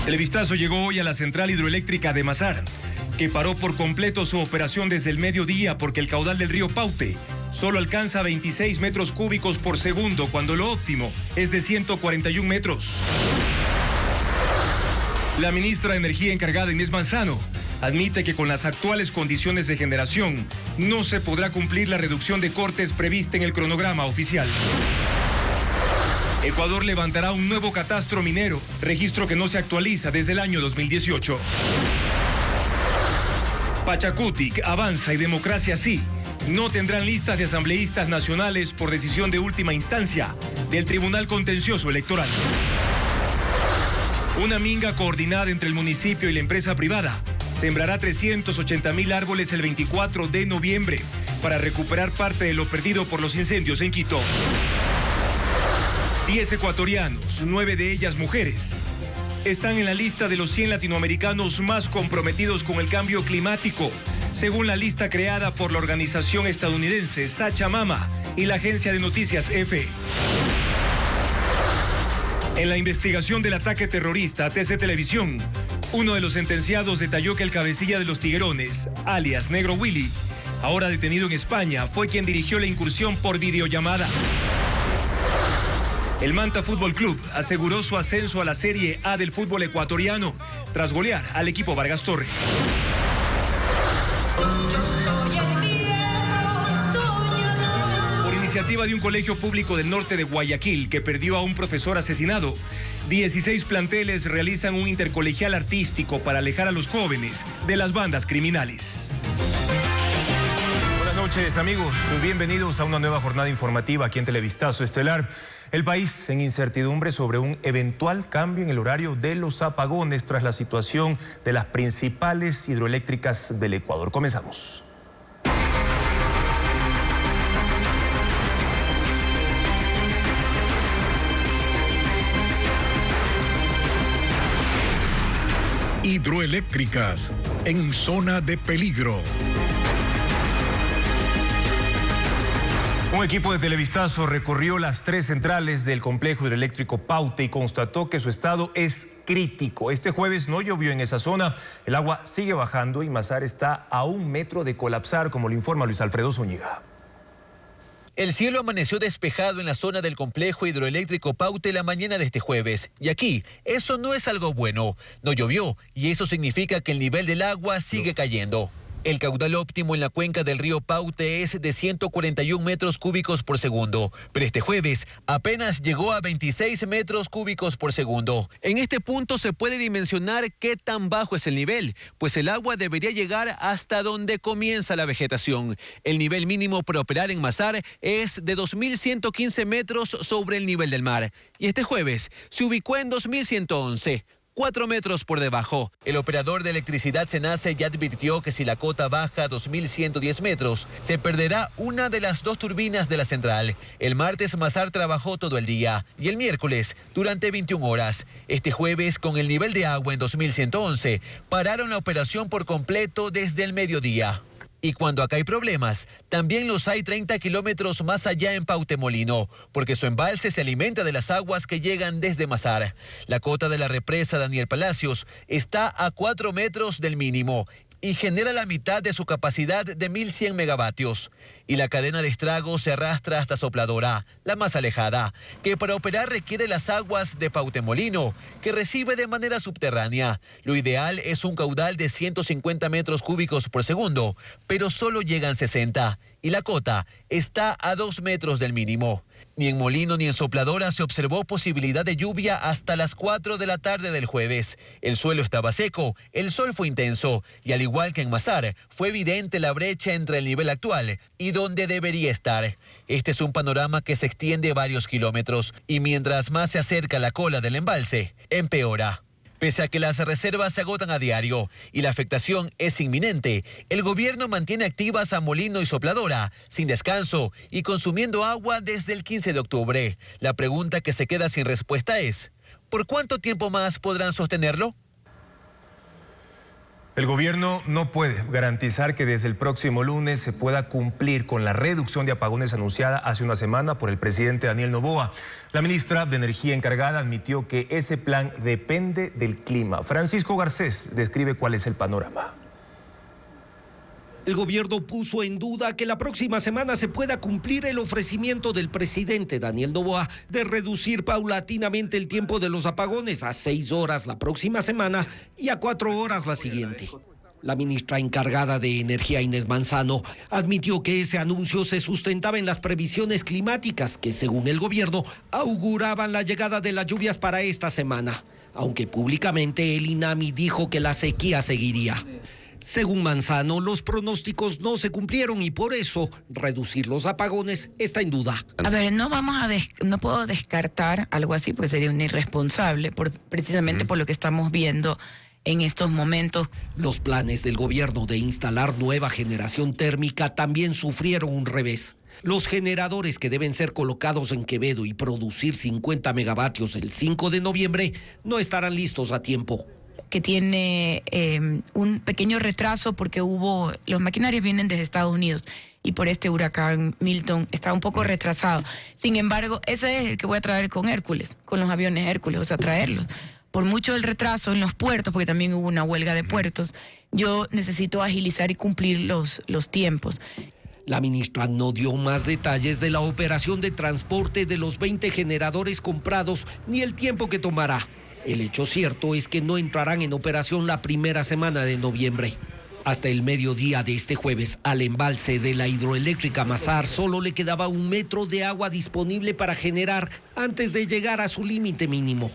Televistazo llegó hoy a la central hidroeléctrica de Mazar, que paró por completo su operación desde el mediodía porque el caudal del río Paute solo alcanza 26 metros cúbicos por segundo, cuando lo óptimo es de 141 metros. La ministra de Energía encargada, Inés Manzano, admite que con las actuales condiciones de generación no se podrá cumplir la reducción de cortes prevista en el cronograma oficial. Ecuador levantará un nuevo catastro minero, registro que no se actualiza desde el año 2018. Pachacutic, Avanza y Democracia Sí no tendrán listas de asambleístas nacionales por decisión de última instancia del Tribunal Contencioso Electoral. Una minga coordinada entre el municipio y la empresa privada sembrará 380,000 árboles el 24 de noviembre para recuperar parte de lo perdido por los incendios en Quito. 10 ecuatorianos, 9 de ellas mujeres, están en la lista de los 100 latinoamericanos más comprometidos con el cambio climático, según la lista creada por la organización estadounidense Pachamama y la agencia de noticias EFE. En la investigación del ataque terrorista a TC Televisión, uno de los sentenciados detalló que el cabecilla de los Tiguerones, alias Negro Willy, ahora detenido en España, fue quien dirigió la incursión por videollamada. El Manta Fútbol Club aseguró su ascenso a la Serie A del fútbol ecuatoriano tras golear al equipo Vargas Torres. Por iniciativa de un colegio público del norte de Guayaquil que perdió a un profesor asesinado, 16 planteles realizan un intercolegial artístico para alejar a los jóvenes de las bandas criminales. Buenas noches, amigos. Bienvenidos a una nueva jornada informativa aquí en Televistazo Estelar. El país en incertidumbre sobre un eventual cambio en el horario de los apagones tras la situación de las principales hidroeléctricas del Ecuador. Comenzamos. Hidroeléctricas en zona de peligro. Un equipo de Televistazo recorrió las 3 centrales del complejo hidroeléctrico Paute y constató que su estado es crítico. Este jueves no llovió en esa zona, el agua sigue bajando y Mazar está a 1 metro de colapsar, como lo informa Luis Alfredo Zúñiga. El cielo amaneció despejado en la zona del complejo hidroeléctrico Paute la mañana de este jueves. Y aquí, eso no es algo bueno. No llovió y eso significa que el nivel del agua sigue cayendo. El caudal óptimo en la cuenca del río Paute es de 141 metros cúbicos por segundo, pero este jueves apenas llegó a 26 metros cúbicos por segundo. En este punto se puede dimensionar qué tan bajo es el nivel, pues el agua debería llegar hasta donde comienza la vegetación. El nivel mínimo para operar en Mazar es de 2.115 metros sobre el nivel del mar, y este jueves se ubicó en 2.111. 4 metros por debajo. El operador de electricidad SENACE ya advirtió que si la cota baja a 2.110 metros, se perderá una de las 2 turbinas de la central. El martes Mazar trabajó todo el día y el miércoles durante 21 horas. Este jueves, con el nivel de agua en 2.111, pararon la operación por completo desde el mediodía. Y cuando acá hay problemas, también los hay 30 kilómetros más allá en Pautemolino, porque su embalse se alimenta de las aguas que llegan desde Mazar. La cota de la represa Daniel Palacios está a 4 metros del mínimo y genera la mitad de su capacidad de 1.100 megavatios. Y la cadena de estragos se arrastra hasta Sopladora, la más alejada, que para operar requiere las aguas de Pautemolino, que recibe de manera subterránea. Lo ideal es un caudal de 150 metros cúbicos por segundo, pero solo llegan 60, y la cota está a 2 metros del mínimo. Ni en Molino ni en Sopladora se observó posibilidad de lluvia hasta las 4 de la tarde del jueves. El suelo estaba seco, el sol fue intenso y al igual que en Mazar, fue evidente la brecha entre el nivel actual y donde debería estar. Este es un panorama que se extiende varios kilómetros y mientras más se acerca la cola del embalse, empeora. Pese a que las reservas se agotan a diario y la afectación es inminente, el gobierno mantiene activas a Molino y Sopladora, sin descanso y consumiendo agua desde el 15 de octubre. La pregunta que se queda sin respuesta es, ¿por cuánto tiempo más podrán sostenerlo? El gobierno no puede garantizar que desde el próximo lunes se pueda cumplir con la reducción de apagones anunciada hace una semana por el presidente Daniel Noboa. La ministra de Energía encargada admitió que ese plan depende del clima. Francisco Garcés describe cuál es el panorama. El gobierno puso en duda que la próxima semana se pueda cumplir el ofrecimiento del presidente Daniel Noboa de reducir paulatinamente el tiempo de los apagones a 6 horas la próxima semana y a 4 horas la siguiente. La ministra encargada de Energía, Inés Manzano, admitió que ese anuncio se sustentaba en las previsiones climáticas que, según el gobierno, auguraban la llegada de las lluvias para esta semana, aunque públicamente el INAMI dijo que la sequía seguiría. Según Manzano, los pronósticos no se cumplieron y por eso reducir los apagones está en duda. A ver, no puedo descartar algo así porque sería un irresponsable, precisamente por lo que estamos viendo en estos momentos. Los planes del gobierno de instalar nueva generación térmica también sufrieron un revés. Los generadores que deben ser colocados en Quevedo y producir 50 megavatios el 5 de noviembre no estarán listos a tiempo. Que tiene un pequeño retraso porque los maquinarios vienen desde Estados Unidos y por este huracán Milton está un poco retrasado. Sin embargo, ese es el que voy a traer con Hércules, con los aviones Hércules, o sea, traerlos. Por mucho el retraso en los puertos, porque también hubo una huelga de puertos, yo necesito agilizar y cumplir los tiempos. La ministra no dio más detalles de la operación de transporte de los 20 generadores comprados ni el tiempo que tomará. El hecho cierto es que no entrarán en operación la primera semana de noviembre. Hasta el mediodía de este jueves, al embalse de la hidroeléctrica Mazar solo le quedaba 1 metro de agua disponible para generar antes de llegar a su límite mínimo.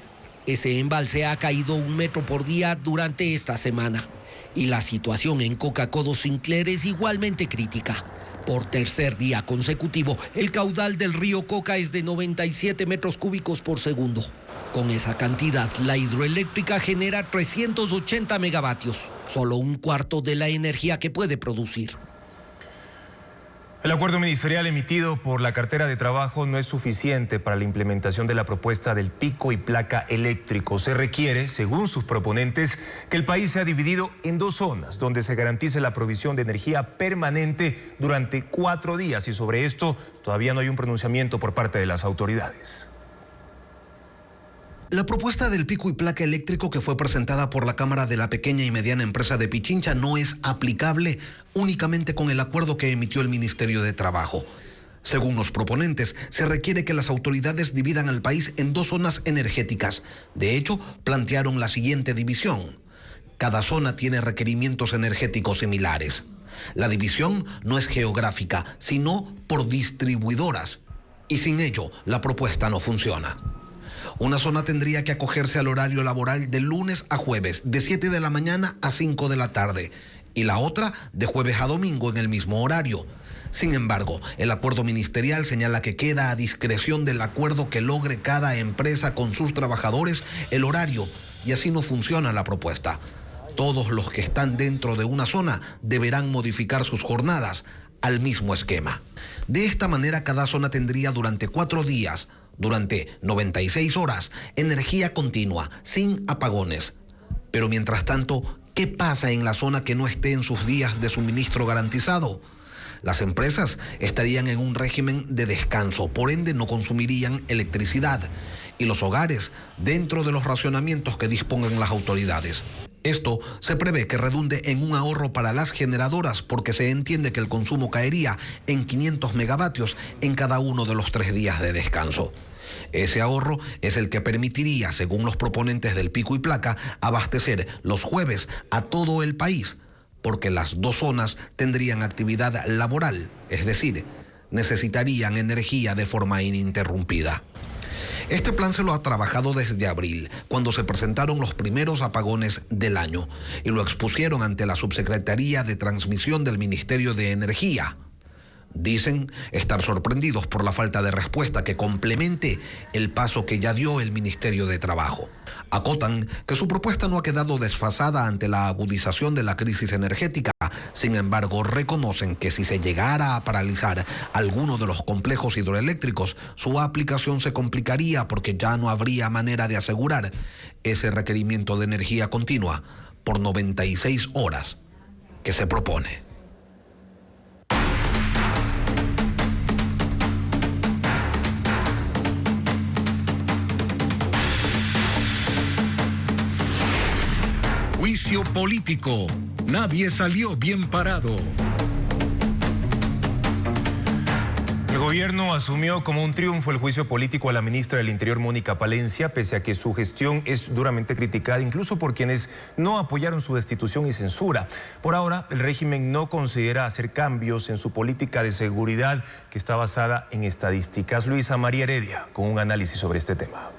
Ese embalse ha caído 1 metro por día durante esta semana. Y la situación en Coca-Codo Sinclair es igualmente crítica. Por tercer día consecutivo, el caudal del río Coca es de 97 metros cúbicos por segundo. Con esa cantidad, la hidroeléctrica genera 380 megavatios, solo 1/4 de la energía que puede producir. El acuerdo ministerial emitido por la cartera de trabajo no es suficiente para la implementación de la propuesta del pico y placa eléctrico. Se requiere, según sus proponentes, que el país sea dividido en 2 zonas, donde se garantice la provisión de energía permanente durante 4 días. Y sobre esto todavía no hay un pronunciamiento por parte de las autoridades. La propuesta del pico y placa eléctrico que fue presentada por la Cámara de la Pequeña y Mediana Empresa de Pichincha no es aplicable únicamente con el acuerdo que emitió el Ministerio de Trabajo. Según los proponentes, se requiere que las autoridades dividan al país en 2 zonas energéticas. De hecho, plantearon la siguiente división. Cada zona tiene requerimientos energéticos similares. La división no es geográfica, sino por distribuidoras. Y sin ello, la propuesta no funciona. Una zona tendría que acogerse al horario laboral de lunes a jueves, de 7 de la mañana a 5 de la tarde, y la otra de jueves a domingo en el mismo horario. Sin embargo, el acuerdo ministerial señala que queda a discreción del acuerdo que logre cada empresa con sus trabajadores el horario, y así no funciona la propuesta. Todos los que están dentro de una zona deberán modificar sus jornadas al mismo esquema. De esta manera, cada zona tendría durante 4 días, durante 96 horas, energía continua, sin apagones. Pero mientras tanto, ¿qué pasa en la zona que no esté en sus días de suministro garantizado? Las empresas estarían en un régimen de descanso, por ende no consumirían electricidad, y los hogares dentro de los racionamientos que dispongan las autoridades. Esto se prevé que redunde en un ahorro para las generadoras porque se entiende que el consumo caería en 500 megavatios en cada uno de los 3 días de descanso. Ese ahorro es el que permitiría, según los proponentes del pico y placa, abastecer los jueves a todo el país, porque las 2 zonas tendrían actividad laboral, es decir, necesitarían energía de forma ininterrumpida. Este plan se lo ha trabajado desde abril, cuando se presentaron los primeros apagones del año, y lo expusieron ante la Subsecretaría de Transmisión del Ministerio de Energía. Dicen estar sorprendidos por la falta de respuesta que complemente el paso que ya dio el Ministerio de Trabajo. Acotan que su propuesta no ha quedado desfasada ante la agudización de la crisis energética. Sin embargo, reconocen que si se llegara a paralizar alguno de los complejos hidroeléctricos, su aplicación se complicaría porque ya no habría manera de asegurar ese requerimiento de energía continua por 96 horas que se propone. Juicio político. Nadie salió bien parado. El gobierno asumió como un triunfo el juicio político a la ministra del Interior, Mónica Palencia, pese a que su gestión es duramente criticada, incluso por quienes no apoyaron su destitución y censura. Por ahora, el régimen no considera hacer cambios en su política de seguridad, que está basada en estadísticas. Luisa María Heredia, con un análisis sobre este tema.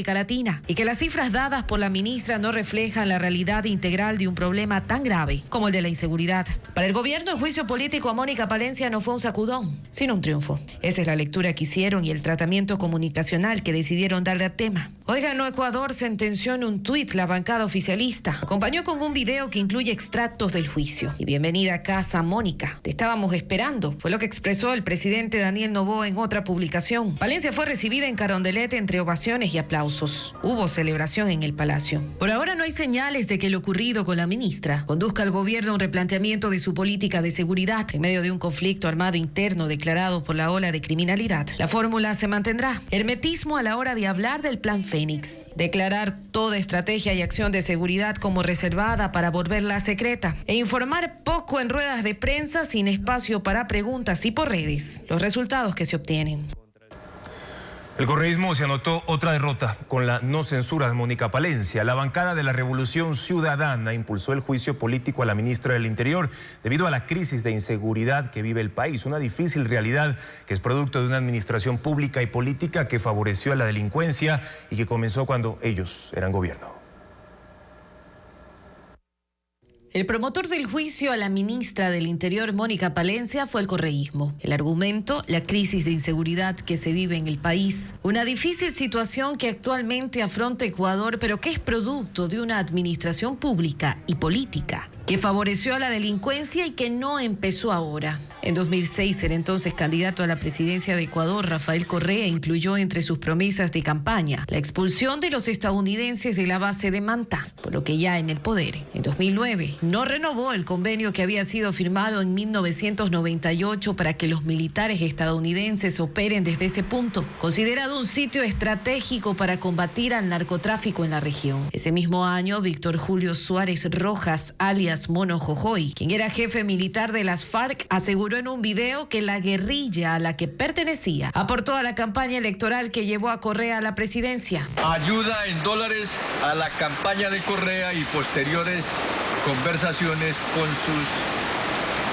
Latina, y que las cifras dadas por la ministra no reflejan la realidad integral de un problema tan grave como el de la inseguridad. Para el gobierno, el juicio político a Mónica Palencia no fue un sacudón, sino un triunfo. Esa es la lectura que hicieron y el tratamiento comunicacional que decidieron darle al tema. Oigan, Ecuador sentenció en un tuit la bancada oficialista. Acompañó con un video que incluye extractos del juicio. Y bienvenida a casa, Mónica. Te estábamos esperando. Fue lo que expresó el presidente Daniel Noboa en otra publicación. Palencia fue recibida en Carondelet entre ovaciones y aplausos. Hubo celebración en el Palacio. Por ahora no hay señales de que lo ocurrido con la ministra conduzca al gobierno a un replanteamiento de su política de seguridad en medio de un conflicto armado interno declarado por la ola de criminalidad. La fórmula se mantendrá. Hermetismo a la hora de hablar del Plan Fénix. Declarar toda estrategia y acción de seguridad como reservada para volverla secreta. E informar poco en ruedas de prensa sin espacio para preguntas y por redes. Los resultados que se obtienen. El correísmo se anotó otra derrota con la no censura de Mónica Palencia. La bancada de la Revolución Ciudadana impulsó el juicio político a la ministra del Interior debido a la crisis de inseguridad que vive el país. Una difícil realidad que es producto de una administración pública y política que favoreció a la delincuencia y que comenzó cuando ellos eran gobierno. El promotor del juicio a la ministra del Interior, Mónica Palencia, fue el correísmo. El argumento, la crisis de inseguridad que se vive en el país. Una difícil situación que actualmente afronta Ecuador, pero que es producto de una administración pública y política que favoreció a la delincuencia y que no empezó ahora. En 2006, el entonces candidato a la presidencia de Ecuador, Rafael Correa, incluyó entre sus promesas de campaña la expulsión de los estadounidenses de la base de Manta, por lo que ya en el poder. En 2009, no renovó el convenio que había sido firmado en 1998 para que los militares estadounidenses operen desde ese punto, considerado un sitio estratégico para combatir al narcotráfico en la región. Ese mismo año, Víctor Julio Suárez Rojas, alias Mono Jojoy, quien era jefe militar de las FARC, aseguró en un video que la guerrilla a la que pertenecía aportó a la campaña electoral que llevó a Correa a la presidencia. Ayuda en dólares a la campaña de Correa y posteriores conversaciones con sus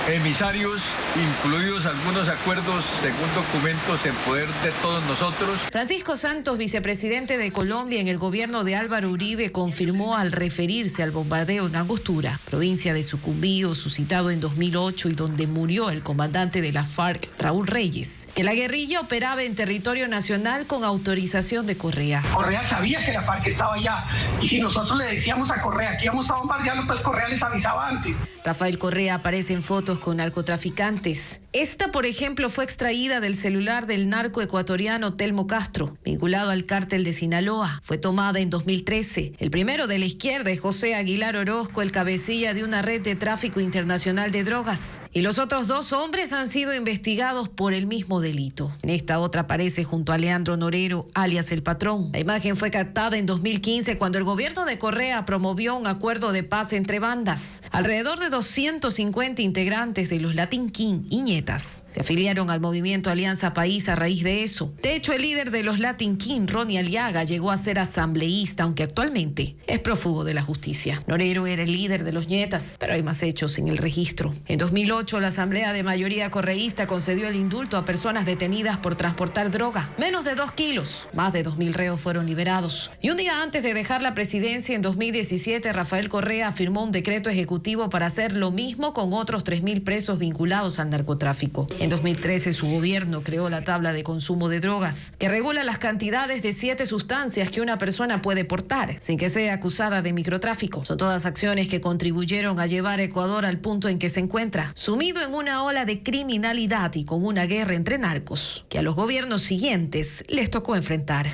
emisarios, incluidos algunos acuerdos según documentos en poder de todos nosotros. Francisco Santos, vicepresidente de Colombia en el gobierno de Álvaro Uribe, confirmó al referirse al bombardeo en Angostura, provincia de Sucumbío, suscitado en 2008 y donde murió el comandante de la FARC, Raúl Reyes, que la guerrilla operaba en territorio nacional con autorización de Correa. Correa sabía que la FARC estaba allá y si nosotros le decíamos a Correa que íbamos a bombardearlo, pues Correa les avisaba antes. Rafael Correa aparece en fotos con narcotraficantes. Esta, por ejemplo, fue extraída del celular del narco ecuatoriano Telmo Castro, vinculado al cártel de Sinaloa. Fue tomada en 2013. El primero de la izquierda es José Aguilar Orozco, el cabecilla de una red de tráfico internacional de drogas. Y los otros dos hombres han sido investigados por el mismo delito. En esta otra aparece junto a Leandro Norero, alias El Patrón. La imagen fue captada en 2015 cuando el gobierno de Correa promovió un acuerdo de paz entre bandas. Alrededor de 250 integrantes de los Latin King y Ñetas se afiliaron al movimiento Alianza País a raíz de eso. De hecho, el líder de los Latin King, Ronnie Aliaga, llegó a ser asambleísta, aunque actualmente es prófugo de la justicia. Norero era el líder de los Ñetas, pero hay más hechos en el registro. En 2008, la asamblea de mayoría correísta concedió el indulto a personas detenidas por transportar droga. Menos de 2 kilos. Más de 2.000 reos fueron liberados. Y un día antes de dejar la presidencia, en 2017, Rafael Correa firmó un decreto ejecutivo para hacer lo mismo con otros 3.000 presos vinculados al narcotráfico. En 2013, su gobierno creó la tabla de consumo de drogas, que regula las cantidades de 7 sustancias que una persona puede portar, sin que sea acusada de microtráfico. Son todas acciones que contribuyeron a llevar a Ecuador al punto en que se encuentra, sumido en una ola de criminalidad y con una guerra entre narcos, que a los gobiernos siguientes les tocó enfrentar.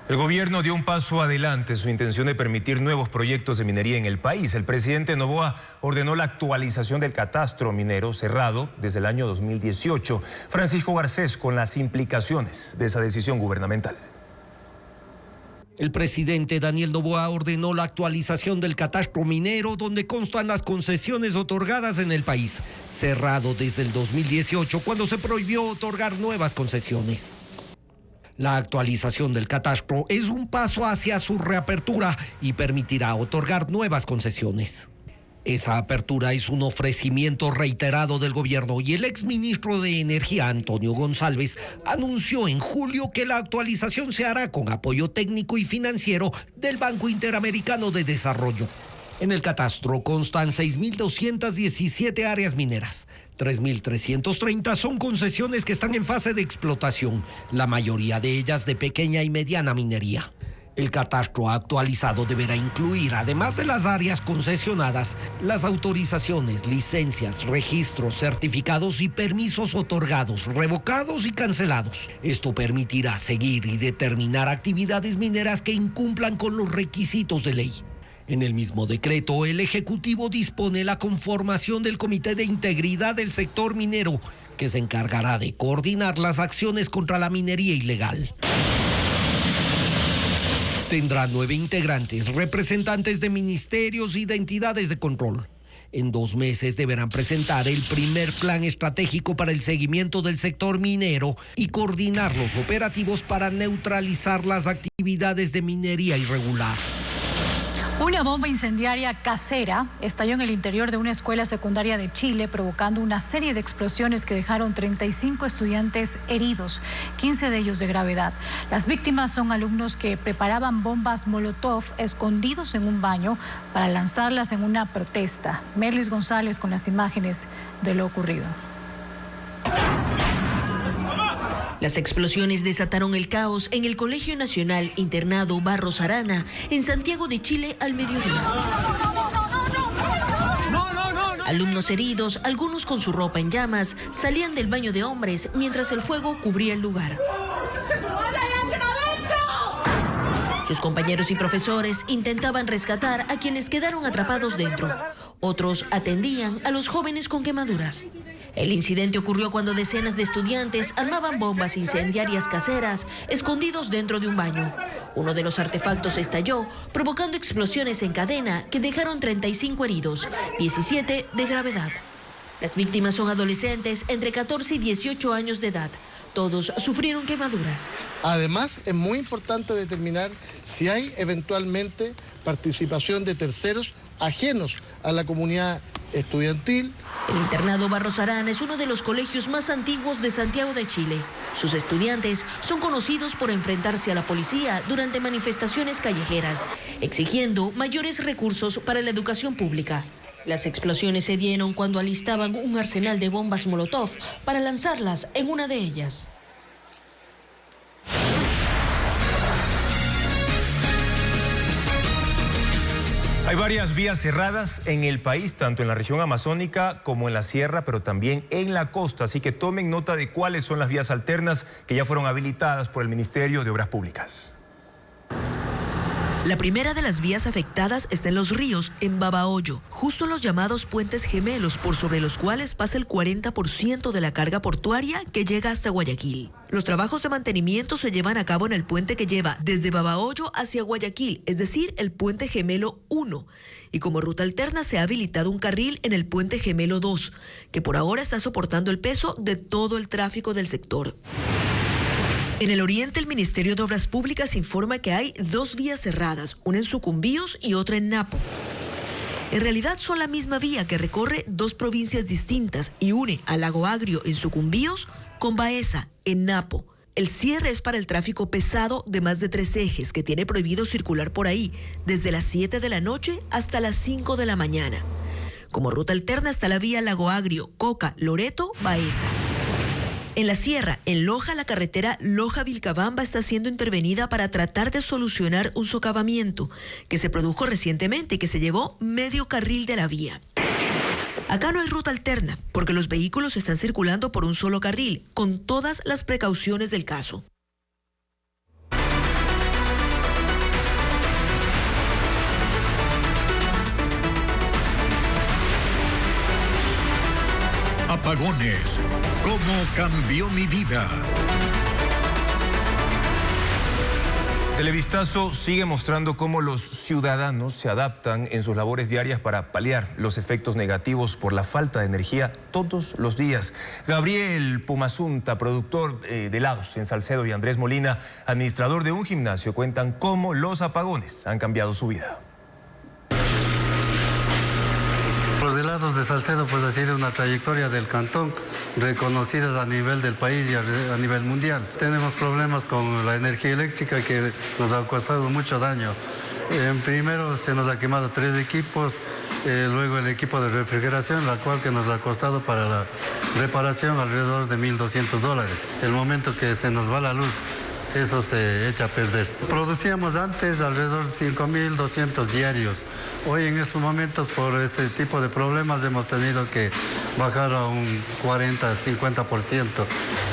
El gobierno dio un paso adelante en su intención de permitir nuevos proyectos de minería en el país. El presidente Noboa ordenó la actualización del catastro minero cerrado desde el año 2018. Francisco Garcés con las implicaciones de esa decisión gubernamental. El presidente Daniel Noboa ordenó la actualización del catastro minero donde constan las concesiones otorgadas en el país, cerrado desde el 2018 cuando se prohibió otorgar nuevas concesiones. La actualización del catastro es un paso hacia su reapertura y permitirá otorgar nuevas concesiones. Esa apertura es un ofrecimiento reiterado del gobierno y el exministro de Energía, Antonio González, anunció en julio que la actualización se hará con apoyo técnico y financiero del Banco Interamericano de Desarrollo. En el catastro constan 6.217 áreas mineras. 3.330 son concesiones que están en fase de explotación, la mayoría de ellas de pequeña y mediana minería. El catastro actualizado deberá incluir, además de las áreas concesionadas, las autorizaciones, licencias, registros, certificados y permisos otorgados, revocados y cancelados. Esto permitirá seguir y determinar actividades mineras que incumplan con los requisitos de ley. En el mismo decreto, el Ejecutivo dispone la conformación del Comité de Integridad del Sector Minero, que se encargará de coordinar las acciones contra la minería ilegal. Tendrá 9 integrantes, representantes de ministerios y de entidades de control. En 2 meses deberán presentar el primer plan estratégico para el seguimiento del sector minero y coordinar los operativos para neutralizar las actividades de minería irregular. Una bomba incendiaria casera estalló en el interior de una escuela secundaria de Chile, provocando una serie de explosiones que dejaron 35 estudiantes heridos, 15 de ellos de gravedad. Las víctimas son alumnos que preparaban bombas Molotov escondidos en un baño para lanzarlas en una protesta. Merlis González con las imágenes de lo ocurrido. Las explosiones desataron el caos en el Colegio Nacional Internado Barros Arana, en Santiago de Chile, al mediodía. Alumnos heridos, algunos con su ropa en llamas, salían del baño de hombres mientras el fuego cubría el lugar. Sus compañeros y profesores intentaban rescatar a quienes quedaron atrapados dentro. Otros atendían a los jóvenes con quemaduras. El incidente ocurrió cuando decenas de estudiantes armaban bombas incendiarias caseras escondidos dentro de un baño. Uno de los artefactos estalló, provocando explosiones en cadena que dejaron 35 heridos, 17 de gravedad. Las víctimas son adolescentes entre 14 y 18 años de edad. Todos sufrieron quemaduras. Además, es muy importante determinar si hay eventualmente participación de terceros ajenos a la comunidad estudiantil. El internado Barros Arana es uno de los colegios más antiguos de Santiago de Chile. Sus estudiantes son conocidos por enfrentarse a la policía durante manifestaciones callejeras, exigiendo mayores recursos para la educación pública. Las explosiones se dieron cuando alistaban un arsenal de bombas Molotov para lanzarlas en una de ellas. Hay varias vías cerradas en el país, tanto en la región amazónica como en la sierra, pero también en la costa. Así que tomen nota de cuáles son las vías alternas que ya fueron habilitadas por el Ministerio de Obras Públicas. La primera de las vías afectadas está en Los Ríos, en Babahoyo, justo en los llamados puentes gemelos, por sobre los cuales pasa el 40% de la carga portuaria que llega hasta Guayaquil. Los trabajos de mantenimiento se llevan a cabo en el puente que lleva desde Babahoyo hacia Guayaquil, es decir, el puente gemelo 1. Y como ruta alterna se ha habilitado un carril en el puente gemelo 2, que por ahora está soportando el peso de todo el tráfico del sector. En el oriente, el Ministerio de Obras Públicas informa que hay 2 vías cerradas, una en Sucumbíos y otra en Napo. En realidad son la misma vía que recorre 2 provincias distintas y une a Lago Agrio en Sucumbíos con Baeza en Napo. El cierre es para el tráfico pesado de más de 3 ejes que tiene prohibido circular por ahí desde las 7 de la noche hasta las 5 de la mañana. Como ruta alterna está la vía Lago Agrio, Coca, Loreto, Baeza. En la sierra, en Loja, la carretera Loja-Vilcabamba está siendo intervenida para tratar de solucionar un socavamiento que se produjo recientemente y que se llevó medio carril de la vía. Acá no hay ruta alterna, porque los vehículos están circulando por un solo carril, con todas las precauciones del caso. apagones. ¿Cómo cambió mi vida? Televistazo sigue mostrando cómo los ciudadanos se adaptan en sus labores diarias para paliar los efectos negativos por la falta de energía todos los días. Gabriel Pumazunta, productor de helados en Salcedo, y Andrés Molina, administrador de un gimnasio, cuentan cómo los apagones han cambiado su vida. Los helados de Salcedo pues ha sido una trayectoria del cantón reconocida a nivel del país y a nivel mundial. Tenemos problemas con la energía eléctrica que nos ha causado mucho daño. Primero se nos ha quemado 3 equipos, luego el equipo de refrigeración, la cual que nos ha costado para la reparación alrededor de $1.200. El momento que se nos va la luz, eso se echa a perder. Producíamos antes alrededor de 5.200 diarios. Hoy en estos momentos por este tipo de problemas hemos tenido que bajar a un 40-50%.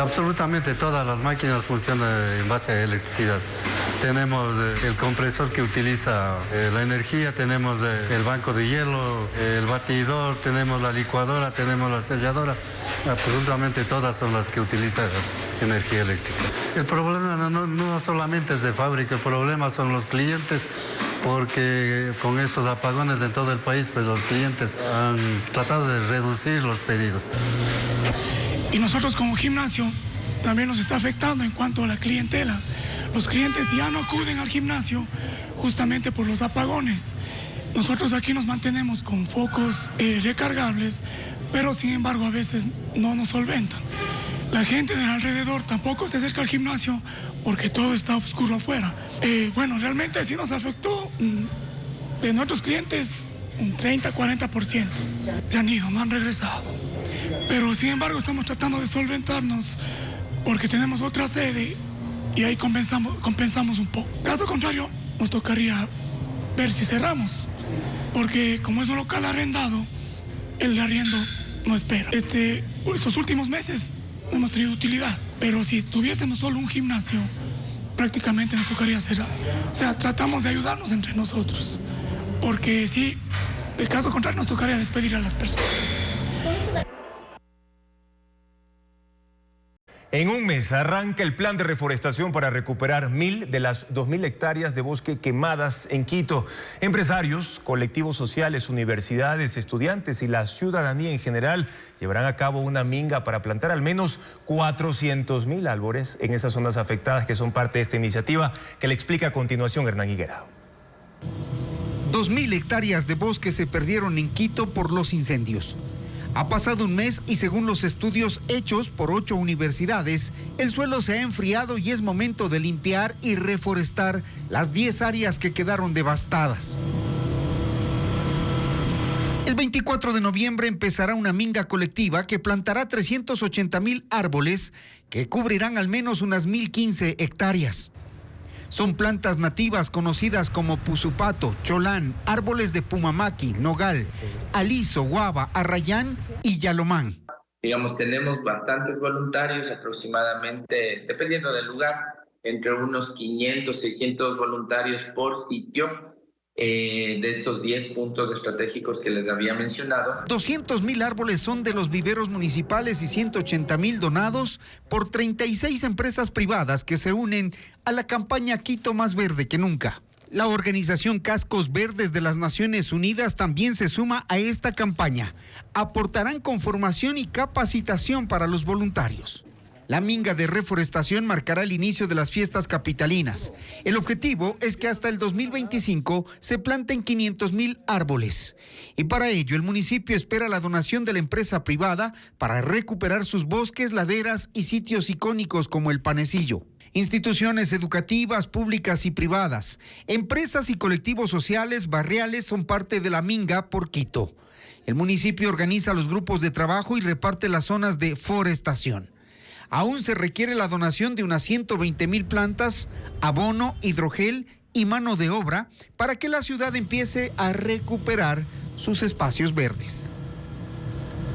Absolutamente todas las máquinas funcionan en base a electricidad. Tenemos el compresor que utiliza la energía, tenemos el banco de hielo, el batidor, tenemos la licuadora, tenemos la selladora. Absolutamente todas son las que utilizan energía eléctrica. El problema no solamente es de fábrica, el problema son los clientes, porque con estos apagones en todo el país, pues los clientes han tratado de reducir los pedidos. Y nosotros como gimnasio también nos está afectando en cuanto a la clientela. Los clientes ya no acuden al gimnasio justamente por los apagones. Nosotros aquí nos mantenemos con focos recargables, pero sin embargo a veces no nos solventan. La gente del alrededor tampoco se acerca al gimnasio porque todo está oscuro afuera. Bueno, realmente sí nos afectó. De nuestros clientes, un 30-40% se han ido, no han regresado. Pero sin embargo estamos tratando de solventarnos porque tenemos otra sede y ahí compensamos un poco. Caso contrario, nos tocaría ver si cerramos, porque como es un local arrendado, el arriendo no espera. Estos últimos meses no hemos tenido utilidad, pero si tuviésemos solo un gimnasio, prácticamente nos tocaría cerrar. O sea, tratamos de ayudarnos entre nosotros, porque si del caso contrario nos tocaría despedir a las personas. En un mes arranca el plan de reforestación para recuperar 1.000 de las 2.000 hectáreas de bosque quemadas en Quito. Empresarios, colectivos sociales, universidades, estudiantes y la ciudadanía en general llevarán a cabo una minga para plantar al menos 400.000 árboles en esas zonas afectadas que son parte de esta iniciativa, que le explica a continuación Hernán Higuera. 2.000 hectáreas de bosque se perdieron en Quito por los incendios. Ha pasado un mes y según los estudios hechos por 8 universidades, el suelo se ha enfriado y es momento de limpiar y reforestar las 10 áreas que quedaron devastadas. El 24 de noviembre empezará una minga colectiva que plantará 380.000 árboles que cubrirán al menos unas 1.015 hectáreas. Son plantas nativas conocidas como pusupato, cholán, árboles de pumamaqui, nogal, aliso, guava, arrayán y yalomán. Digamos, tenemos bastantes voluntarios, aproximadamente, dependiendo del lugar, entre unos 500, 600 voluntarios por sitio, de estos 10 puntos estratégicos que les había mencionado. 200.000 árboles son de los viveros municipales y 180.000 donados por 36 empresas privadas que se unen a la campaña Quito Más Verde que Nunca. La organización Cascos Verdes de las Naciones Unidas también se suma a esta campaña. Aportarán con formación y capacitación para los voluntarios. La minga de reforestación marcará el inicio de las fiestas capitalinas. El objetivo es que hasta el 2025 se planten 500.000 árboles. Y para ello el municipio espera la donación de la empresa privada para recuperar sus bosques, laderas y sitios icónicos como el Panecillo. Instituciones educativas, públicas y privadas, empresas y colectivos sociales barriales son parte de la minga por Quito. El municipio organiza los grupos de trabajo y reparte las zonas de forestación. Aún se requiere la donación de unas 120.000 plantas, abono, hidrogel y mano de obra para que la ciudad empiece a recuperar sus espacios verdes.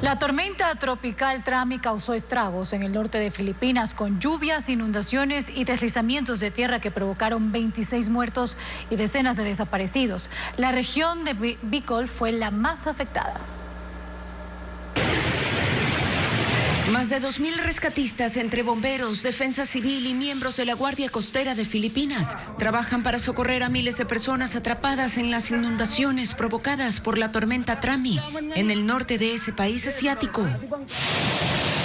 La tormenta tropical Trami causó estragos en el norte de Filipinas con lluvias, inundaciones y deslizamientos de tierra que provocaron 26 muertos y decenas de desaparecidos. La región de Bicol fue la más afectada. Más de 2.000 rescatistas entre bomberos, defensa civil y miembros de la Guardia Costera de Filipinas trabajan para socorrer a miles de personas atrapadas en las inundaciones provocadas por la tormenta Trami en el norte de ese país asiático.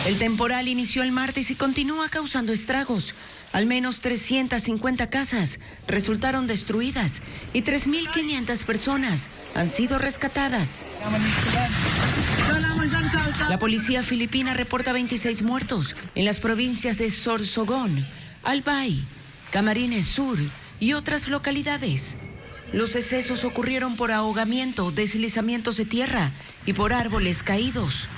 El temporal inició el martes y continúa causando estragos. Al menos 350 casas resultaron destruidas y 3.500 personas han sido rescatadas. La policía filipina reporta 26 muertos en las provincias de Sorsogon, Albay, Camarines Sur y otras localidades. Los decesos ocurrieron por ahogamiento, deslizamientos de tierra y por árboles caídos.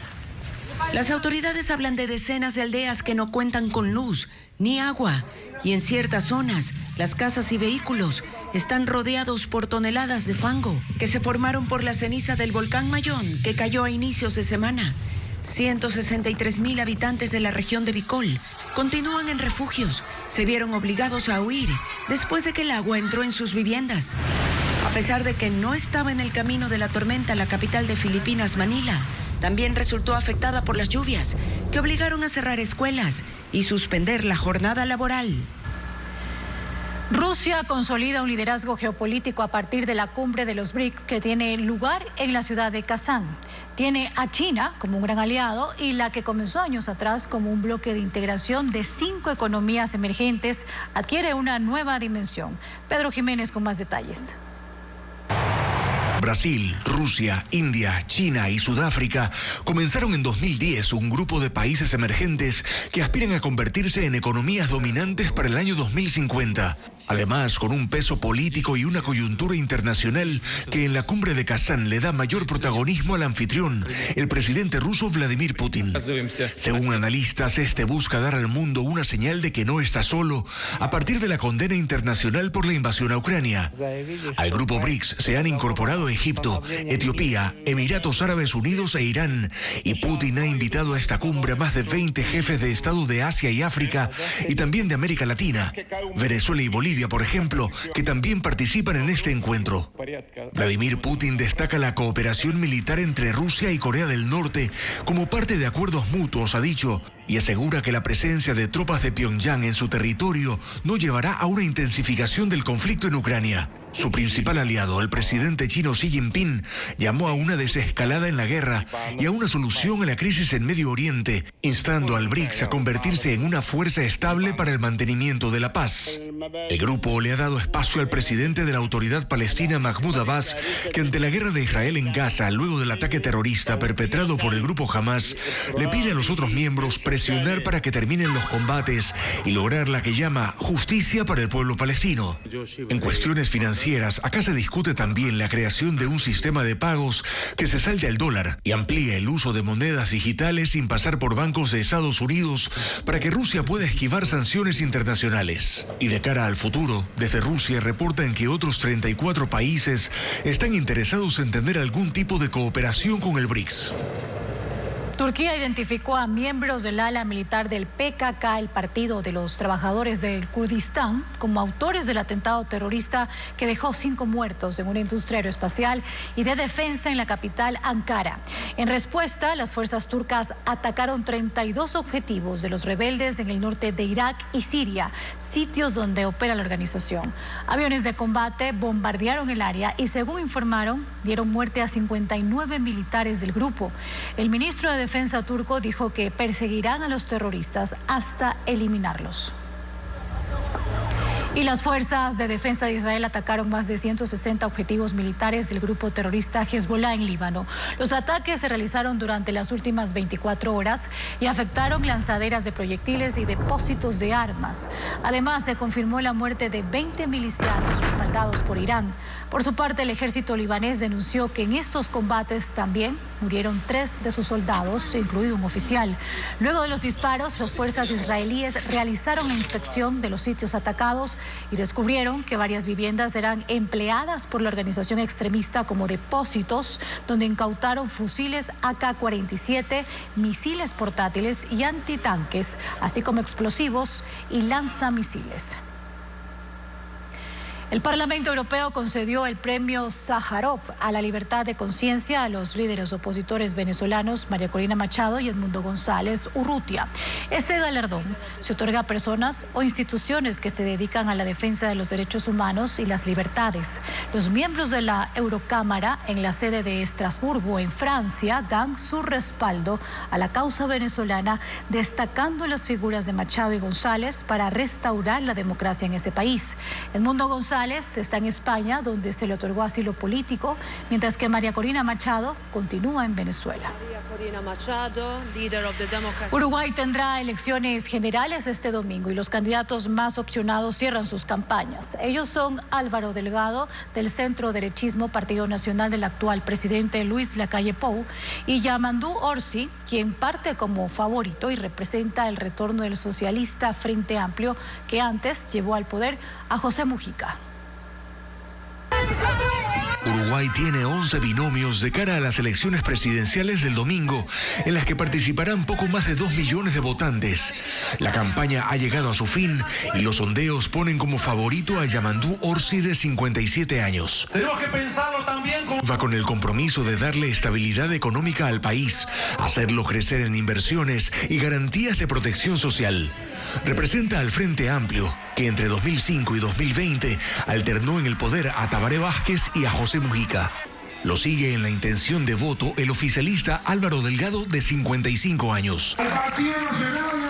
Las autoridades hablan de decenas de aldeas que no cuentan con luz ni agua y en ciertas zonas las casas y vehículos están rodeados por toneladas de fango que se formaron por la ceniza del volcán Mayón que cayó a inicios de semana. 163,000 habitantes de la región de Bicol continúan en refugios. Se vieron obligados a huir después de que el agua entró en sus viviendas. A pesar de que no estaba en el camino de la tormenta, la capital de Filipinas, Manila, también resultó afectada por las lluvias que obligaron a cerrar escuelas y suspender la jornada laboral. Rusia consolida un liderazgo geopolítico a partir de la cumbre de los BRICS que tiene lugar en la ciudad de Kazán. Tiene a China como un gran aliado y la que comenzó años atrás como un bloque de integración de 5 economías emergentes adquiere una nueva dimensión. Pedro Jiménez con más detalles. Brasil, Rusia, India, China y Sudáfrica comenzaron en 2010 un grupo de países emergentes que aspiran a convertirse en economías dominantes para el año 2050. Además, con un peso político y una coyuntura internacional que en la cumbre de Kazán le da mayor protagonismo al anfitrión, el presidente ruso Vladimir Putin. Según analistas, este busca dar al mundo una señal de que no está solo a partir de la condena internacional por la invasión a Ucrania. Al grupo BRICS se han incorporado Egipto, Etiopía, Emiratos Árabes Unidos e Irán, y Putin ha invitado a esta cumbre a más de 20 jefes de Estado de Asia y África y también de América Latina, Venezuela y Bolivia, por ejemplo, que también participan en este encuentro. Vladimir Putin destaca la cooperación militar entre Rusia y Corea del Norte como parte de acuerdos mutuos, ha dicho, y asegura que la presencia de tropas de Pyongyang en su territorio no llevará a una intensificación del conflicto en Ucrania. Su principal aliado, el presidente chino Xi Jinping, llamó a una desescalada en la guerra y a una solución a la crisis en Medio Oriente, instando al BRICS a convertirse en una fuerza estable para el mantenimiento de la paz. El grupo le ha dado espacio al presidente de la Autoridad Palestina, Mahmoud Abbas, que ante la guerra de Israel en Gaza, luego del ataque terrorista perpetrado por el grupo Hamas, le pide a los otros miembros presionar para que terminen los combates y lograr la que llama justicia para el pueblo palestino. En cuestiones financieras, acá se discute también la creación de un sistema de pagos que se salte al dólar y amplíe el uso de monedas digitales sin pasar por bancos de Estados Unidos para que Rusia pueda esquivar sanciones internacionales. Y de cara al futuro, desde Rusia reportan que otros 34 países están interesados en tener algún tipo de cooperación con el BRICS. Turquía identificó a miembros del ala militar del PKK, el Partido de los Trabajadores del Kurdistán, como autores del atentado terrorista que dejó 5 muertos en una industria aeroespacial y de defensa en la capital, Ankara. En respuesta, las fuerzas turcas atacaron 32 objetivos de los rebeldes en el norte de Irak y Siria, sitios donde opera la organización. Aviones de combate bombardearon el área y, según informaron, dieron muerte a 59 militares del grupo. El ministro de Defensa turco dijo que perseguirán a los terroristas hasta eliminarlos. Y las fuerzas de defensa de Israel atacaron más de 160 objetivos militares del grupo terrorista Hezbollah en Líbano. Los ataques se realizaron durante las últimas 24 horas y afectaron lanzaderas de proyectiles y depósitos de armas. Además, se confirmó la muerte de 20 milicianos respaldados por Irán. Por su parte, el ejército libanés denunció que en estos combates también murieron 3 de sus soldados, incluido un oficial. Luego de los disparos, las fuerzas israelíes realizaron la inspección de los sitios atacados y descubrieron que varias viviendas eran empleadas por la organización extremista como depósitos, donde incautaron fusiles AK-47, misiles portátiles y antitanques, así como explosivos y lanzamisiles. El Parlamento Europeo concedió el premio Sájarov a la libertad de conciencia a los líderes opositores venezolanos María Corina Machado y Edmundo González Urrutia. Este galardón se otorga a personas o instituciones que se dedican a la defensa de los derechos humanos y las libertades. Los miembros de la Eurocámara en la sede de Estrasburgo, en Francia, dan su respaldo a la causa venezolana, destacando las figuras de Machado y González para restaurar la democracia en ese país. Edmundo González está en España, donde se le otorgó asilo político, mientras que María Corina Machado continúa en Venezuela. Uruguay tendrá elecciones generales este domingo y los candidatos más opcionados cierran sus campañas. Ellos son Álvaro Delgado, del centro derechismo Partido Nacional del actual presidente Luis Lacalle Pou, y Yamandú Orsi, quien parte como favorito y representa el retorno del socialista Frente Amplio, que antes llevó al poder a José Mujica. Uruguay tiene 11 binomios de cara a las elecciones presidenciales del domingo, en las que participarán poco más de 2 millones de votantes. La campaña ha llegado a su fin y los sondeos ponen como favorito a Yamandú Orsi, de 57 años. Tenemos que pensarlo también Va con el compromiso de darle estabilidad económica al país, hacerlo crecer en inversiones y garantías de protección social. Representa al Frente Amplio, que entre 2005 y 2020 alternó en el poder a Tabaré Vázquez y a José Mujica. Lo sigue en la intención de voto el oficialista Álvaro Delgado, de 55 años.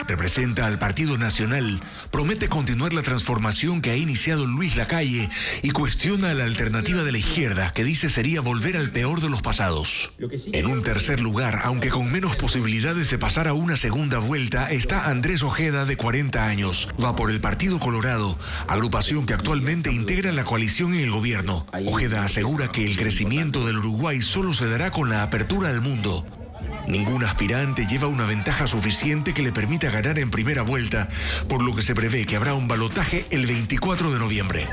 Representa al Partido Nacional, promete continuar la transformación que ha iniciado Luis Lacalle y cuestiona la alternativa de la izquierda, que dice sería volver al peor de los pasados. En un tercer lugar, aunque con menos posibilidades de pasar a una segunda vuelta, está Andrés Ojeda, de 40 años. Va por el Partido Colorado, agrupación que actualmente integra la coalición en el gobierno. Ojeda asegura que el crecimiento del Uruguay solo se dará con la apertura al mundo. Ningún aspirante lleva una ventaja suficiente que le permita ganar en primera vuelta, por lo que se prevé que habrá un balotaje el 24 de noviembre.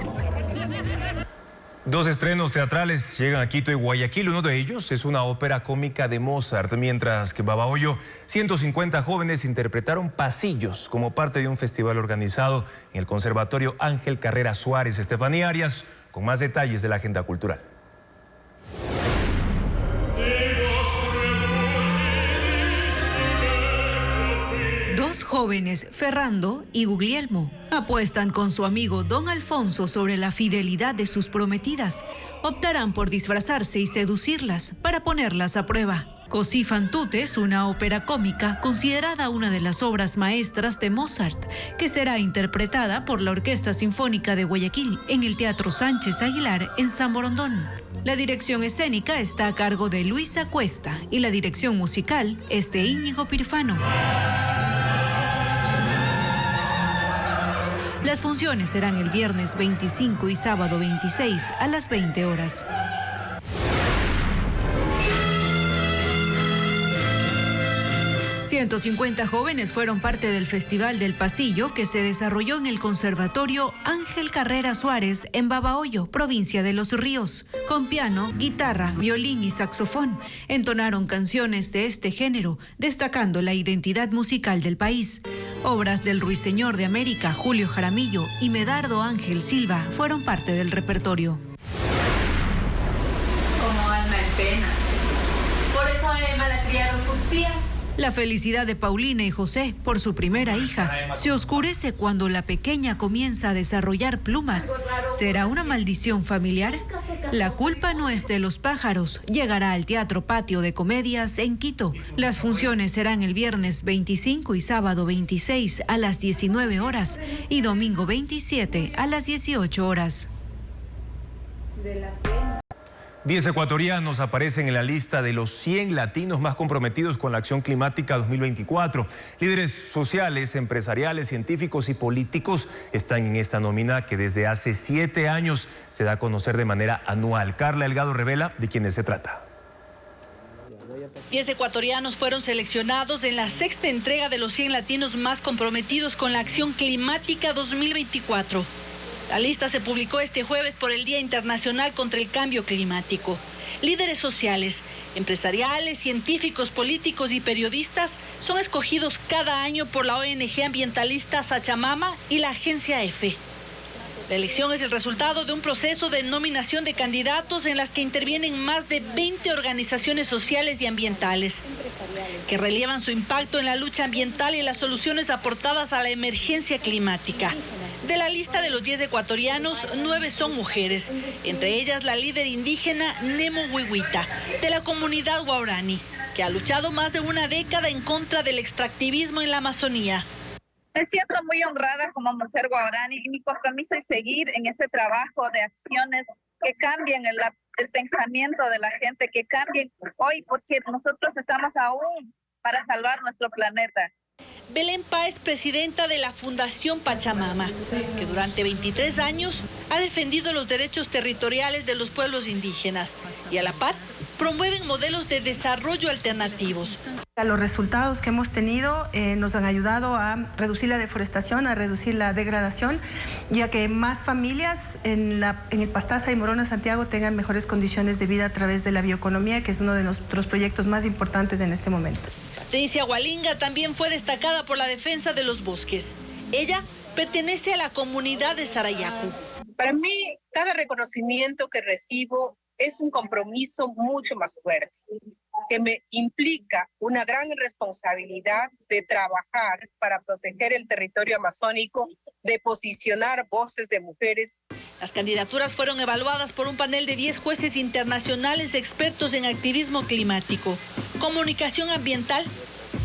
2 estrenos teatrales llegan a Quito y Guayaquil. Uno de ellos es una ópera cómica de Mozart, mientras que en Babahoyo 150 jóvenes interpretaron Pasillos como parte de un festival organizado en el Conservatorio Ángel Carrera Suárez. Estefanía Arias con más detalles de la agenda cultural. Dos jóvenes, Ferrando y Guglielmo, apuestan con su amigo Don Alfonso sobre la fidelidad de sus prometidas. Optarán por disfrazarse y seducirlas para ponerlas a prueba. Così fan tutte es una ópera cómica considerada una de las obras maestras de Mozart, que será interpretada por la Orquesta Sinfónica de Guayaquil en el Teatro Sánchez Aguilar en San Borondón. La dirección escénica está a cargo de Luisa Cuesta y la dirección musical es de Íñigo Pirfano. Las funciones serán el viernes 25 y sábado 26 a las 20 horas. ...150 jóvenes fueron parte del Festival del Pasillo que se desarrolló en el Conservatorio Ángel Carrera Suárez en Babahoyo, provincia de Los Ríos. Con piano, guitarra, violín y saxofón, entonaron canciones de este género, destacando la identidad musical del país. Obras del Ruiseñor de América, Julio Jaramillo y Medardo Ángel Silva fueron parte del repertorio. Como alma en pena. Por eso a Emma la criaron sus tías. La felicidad de Paulina y José por su primera hija se oscurece cuando la pequeña comienza a desarrollar plumas. ¿Será una maldición familiar? La culpa no es de los pájaros. Llegará al Teatro Patio de Comedias en Quito. Las funciones serán el viernes 25 y sábado 26 a las 19 horas y domingo 27 a las 18 horas. 10 ecuatorianos aparecen en la lista de los 100 latinos más comprometidos con la acción climática 2024. Líderes sociales, empresariales, científicos y políticos están en esta nómina que desde hace 7 años se da a conocer de manera anual. Carla Delgado revela de quiénes se trata. 10 ecuatorianos fueron seleccionados en la 6ª entrega de los 100 latinos más comprometidos con la acción climática 2024. La lista se publicó este jueves por el Día Internacional contra el Cambio Climático. Líderes sociales, empresariales, científicos, políticos y periodistas son escogidos cada año por la ONG ambientalista Sachamama y la agencia EFE. La elección es el resultado de un proceso de nominación de candidatos en las que intervienen más de 20 organizaciones sociales y ambientales, que relievan su impacto en la lucha ambiental y las soluciones aportadas a la emergencia climática. De la lista de los 10 ecuatorianos, 9 son mujeres, entre ellas la líder indígena Nemo Huihuita, de la comunidad Guarani, que ha luchado más de una década en contra del extractivismo en la Amazonía. Me siento muy honrada como mujer guarani y mi compromiso es seguir en este trabajo de acciones que cambien el pensamiento de la gente, que cambien hoy, porque nosotros estamos aún para salvar nuestro planeta. Belén Páez, presidenta de la Fundación Pachamama, que durante 23 años ha defendido los derechos territoriales de los pueblos indígenas y a la par promueven modelos de desarrollo alternativos. Los resultados que hemos tenido nos han ayudado a reducir la deforestación, a reducir la degradación y a que más familias en el Pastaza y Morona Santiago tengan mejores condiciones de vida a través de la bioeconomía, que es uno de nuestros proyectos más importantes en este momento. Patricia Hualinga también fue destacada por la defensa de los bosques. Ella pertenece a la comunidad de Sarayaku. Para mí, cada reconocimiento que recibo es un compromiso mucho más fuerte, que me implica una gran responsabilidad de trabajar para proteger el territorio amazónico, de posicionar voces de mujeres. Las candidaturas fueron evaluadas por un panel de 10 jueces internacionales expertos en activismo climático, comunicación ambiental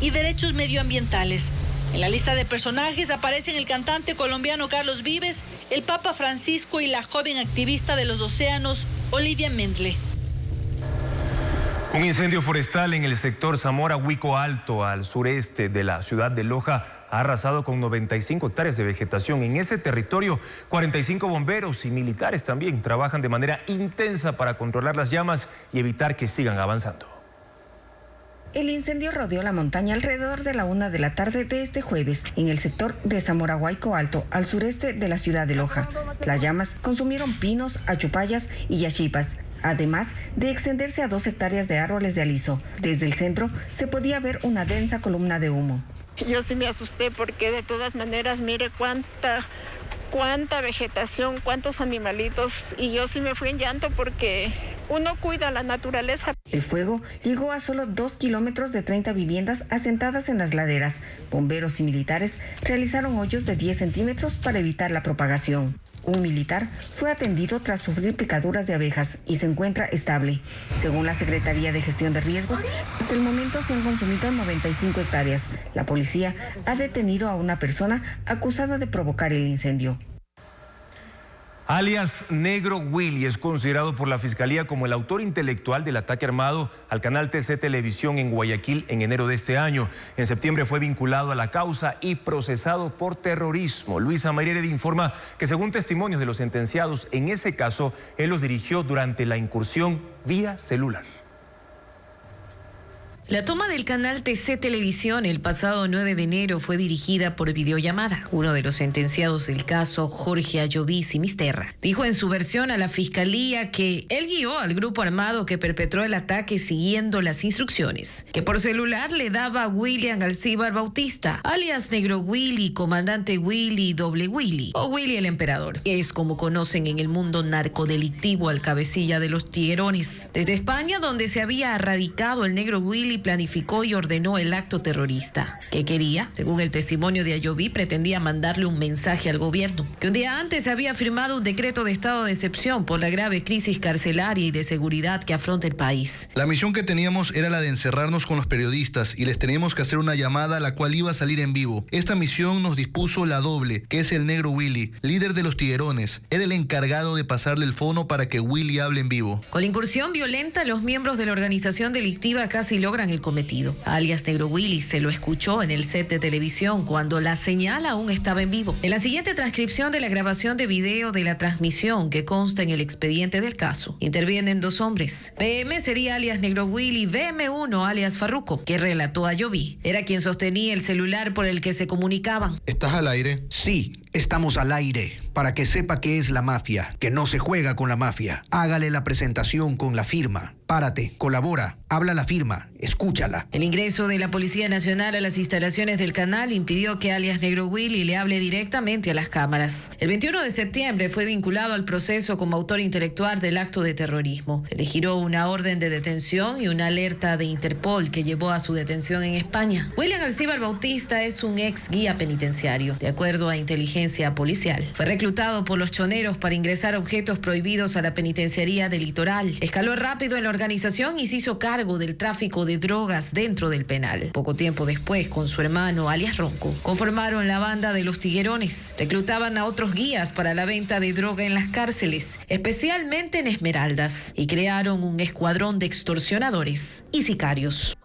y derechos medioambientales. En la lista de personajes aparecen el cantante colombiano Carlos Vives, el Papa Francisco y la joven activista de los océanos, Olivia Mendle. Un incendio forestal en el sector Zamora-Huico Alto, al sureste de la ciudad de Loja, ha arrasado con 95 hectáreas de vegetación. En ese territorio, 45 bomberos y militares también trabajan de manera intensa para controlar las llamas y evitar que sigan avanzando. El incendio rodeó la montaña alrededor de la 1 de la tarde de este jueves en el sector de Zamora-Huico Alto, al sureste de la ciudad de Loja. Las llamas consumieron pinos, achupayas y yachipas, además de extenderse a 2 hectáreas de árboles de aliso. Desde el centro se podía ver una densa columna de humo. Yo sí me asusté porque de todas maneras, mire cuánta vegetación, cuántos animalitos, y yo sí me fui en llanto porque uno cuida la naturaleza. El fuego llegó a solo 2 kilómetros de 30 viviendas asentadas en las laderas. Bomberos y militares realizaron hoyos de 10 centímetros para evitar la propagación. Un militar fue atendido tras sufrir picaduras de abejas y se encuentra estable. Según la Secretaría de Gestión de Riesgos, hasta el momento se han consumido 95 hectáreas. La policía ha detenido a una persona acusada de provocar el incendio. Alias Negro Willy es considerado por la Fiscalía como el autor intelectual del ataque armado al canal TC Televisión en Guayaquil en enero de este año. En septiembre fue vinculado a la causa y procesado por terrorismo. Luisa Mayredes informa que según testimonios de los sentenciados en ese caso, él los dirigió durante la incursión vía celular. La toma del canal TC Televisión el pasado 9 de enero fue dirigida por videollamada. Uno de los sentenciados del caso, Jorge Ayoví Simisterra, dijo en su versión a la Fiscalía que él guió al grupo armado que perpetró el ataque siguiendo las instrucciones, que por celular le daba a William Alcíbar Bautista, alias Negro Willy, comandante Willy, Doble Willy o Willy el Emperador, que es como conocen en el mundo narcodelictivo al cabecilla de los tiguerones. Desde España, donde se había radicado el Negro Willy, planificó y ordenó el acto terrorista. ¿Qué quería? Según el testimonio de Ayoví, pretendía mandarle un mensaje al gobierno, que un día antes había firmado un decreto de estado de excepción por la grave crisis carcelaria y de seguridad que afronta el país. La misión que teníamos era la de encerrarnos con los periodistas y les teníamos que hacer una llamada a la cual iba a salir en vivo. Esta misión nos dispuso la Doble, que es el Negro Willy, líder de los tiguerones. Era el encargado de pasarle el fono para que Willy hable en vivo. Con la incursión violenta, los miembros de la organización delictiva casi logran el cometido. Alias Negro Willy se lo escuchó en el set de televisión cuando la señal aún estaba en vivo. En la siguiente transcripción de la grabación de video de la transmisión que consta en el expediente del caso, intervienen 2 hombres. PM sería alias Negro Willy, BM1 alias Farruco, que relató a Ayoví. Era quien sostenía el celular por el que se comunicaban. ¿Estás al aire? Sí, Estamos al aire para que sepa qué es la mafia, que no se juega con la mafia. Hágale la presentación con la firma. Párate, colabora, habla la firma, escúchala. El ingreso de la Policía Nacional a las instalaciones del canal impidió que alias Negro Willy le hable directamente a las cámaras. El 21 de septiembre fue vinculado al proceso como autor intelectual del acto de terrorismo. Se le giró una orden de detención y una alerta de Interpol que llevó a su detención en España. William Alcíbar Bautista es un ex guía penitenciario, de acuerdo a inteligencia policial. Fue reclutado por los choneros para ingresar objetos prohibidos a la penitenciaría del Litoral. Escaló rápido en la organización y se hizo cargo del tráfico de drogas dentro del penal. Poco tiempo después, con su hermano alias Ronco, conformaron la banda de los Tiguerones. Reclutaban a otros guías para la venta de droga en las cárceles, especialmente en Esmeraldas, y crearon un escuadrón de extorsionadores y sicarios.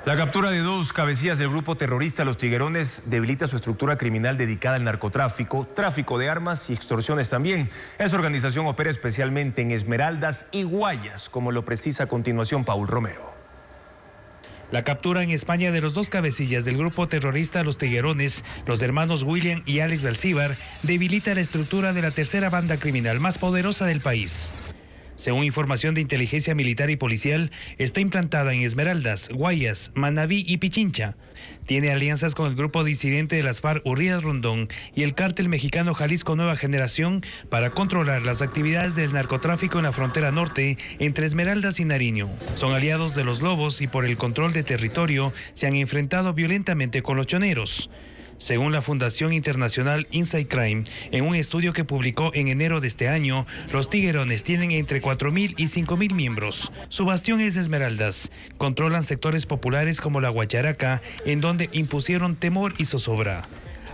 La captura de 2 cabecillas del grupo terrorista Los Tiguerones debilita su estructura criminal dedicada al narcotráfico, tráfico de armas y extorsiones también. Esa organización opera especialmente en Esmeraldas y Guayas, como lo precisa a continuación Paul Romero. La captura en España de los 2 cabecillas del grupo terrorista Los Tiguerones, los hermanos William y Alex Alcíbar, debilita la estructura de la tercera banda criminal más poderosa del país. Según información de inteligencia militar y policial, está implantada en Esmeraldas, Guayas, Manabí y Pichincha. Tiene alianzas con el grupo disidente de las FARC Hurrías Rondón y el cártel mexicano Jalisco Nueva Generación para controlar las actividades del narcotráfico en la frontera norte entre Esmeraldas y Nariño. Son aliados de los Lobos y por el control de territorio se han enfrentado violentamente con los choneros. Según la Fundación Internacional Inside Crime, en un estudio que publicó en enero de este año, los Tiguerones tienen entre 4.000 y 5.000 miembros. Su bastión es Esmeraldas. Controlan sectores populares como la Guacharaca, en donde impusieron temor y zozobra.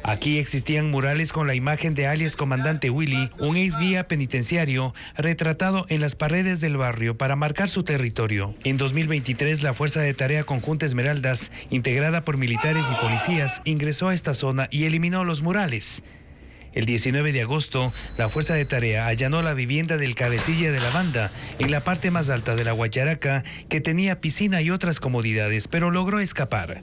Aquí existían murales con la imagen de alias Comandante Willy, un ex guía penitenciario, retratado en las paredes del barrio para marcar su territorio. En 2023, la Fuerza de Tarea Conjunta Esmeraldas, integrada por militares y policías, ingresó a esta zona y eliminó los murales. El 19 de agosto, la Fuerza de Tarea allanó la vivienda del cabecilla de la banda, en la parte más alta de la Guacharaca, que tenía piscina y otras comodidades, pero logró escapar.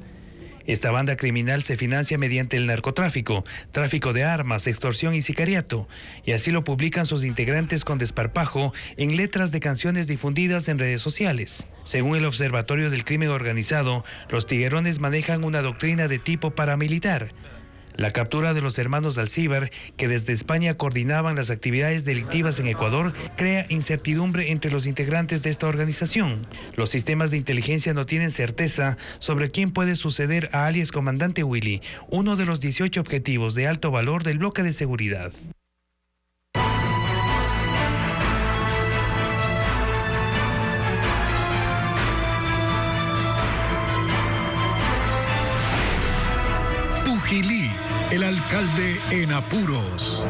Esta banda criminal se financia mediante el narcotráfico, tráfico de armas, extorsión y sicariato, y así lo publican sus integrantes con desparpajo en letras de canciones difundidas en redes sociales. Según el Observatorio del Crimen Organizado, los Tiguerones manejan una doctrina de tipo paramilitar. La captura de los hermanos Alcíbar, que desde España coordinaban las actividades delictivas en Ecuador, crea incertidumbre entre los integrantes de esta organización. Los sistemas de inteligencia no tienen certeza sobre quién puede suceder a alias Comandante Willy, uno de los 18 objetivos de alto valor del bloque de seguridad. Pujilí, el alcalde en apuros.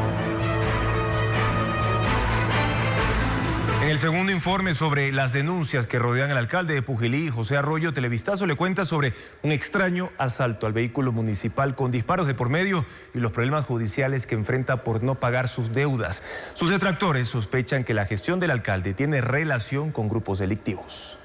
En el segundo informe sobre las denuncias que rodean al alcalde de Pujilí, José Arroyo, Televistazo le cuenta sobre un extraño asalto al vehículo municipal con disparos de por medio y los problemas judiciales que enfrenta por no pagar sus deudas. Sus detractores sospechan que la gestión del alcalde tiene relación con grupos delictivos.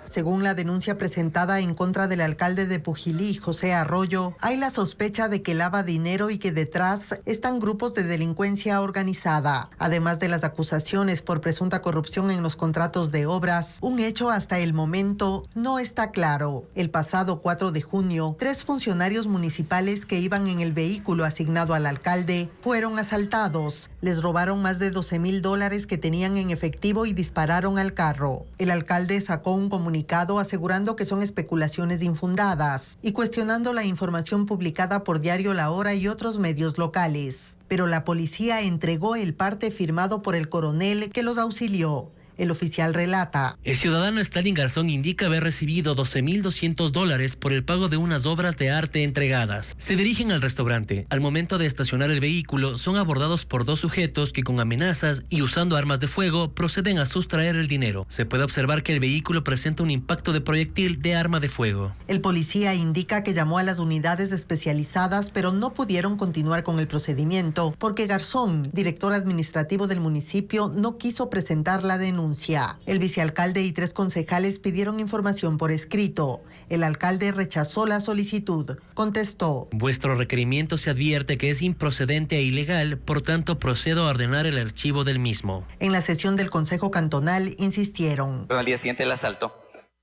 Según la denuncia presentada en contra del alcalde de Pujilí, José Arroyo, hay la sospecha de que lava dinero y que detrás están grupos de delincuencia organizada. Además de las acusaciones por presunta corrupción en los contratos de obras, un hecho hasta el momento no está claro. El pasado 4 de junio, 3 funcionarios municipales que iban en el vehículo asignado al alcalde fueron asaltados. Les robaron más de $12,000 que tenían en efectivo y dispararon al carro. El alcalde sacó un comunicado asegurando que son especulaciones infundadas y cuestionando la información publicada por Diario La Hora y otros medios locales. Pero la policía entregó el parte firmado por el coronel que los auxilió. El oficial relata. El ciudadano Stalin Garzón indica haber recibido $12,200 por el pago de unas obras de arte entregadas. Se dirigen al restaurante. Al momento de estacionar el vehículo, son abordados por 2 sujetos que con amenazas y usando armas de fuego proceden a sustraer el dinero. Se puede observar que el vehículo presenta un impacto de proyectil de arma de fuego. El policía indica que llamó a las unidades especializadas, pero no pudieron continuar con el procedimiento porque Garzón, director administrativo del municipio, no quiso presentar la denuncia. denuncia. El vicealcalde y 3 concejales pidieron información por escrito. El alcalde rechazó la solicitud. Contestó: vuestro requerimiento se advierte que es improcedente e ilegal, por tanto procedo a ordenar el archivo del mismo. En la sesión del Consejo Cantonal insistieron. Al día siguiente del asalto,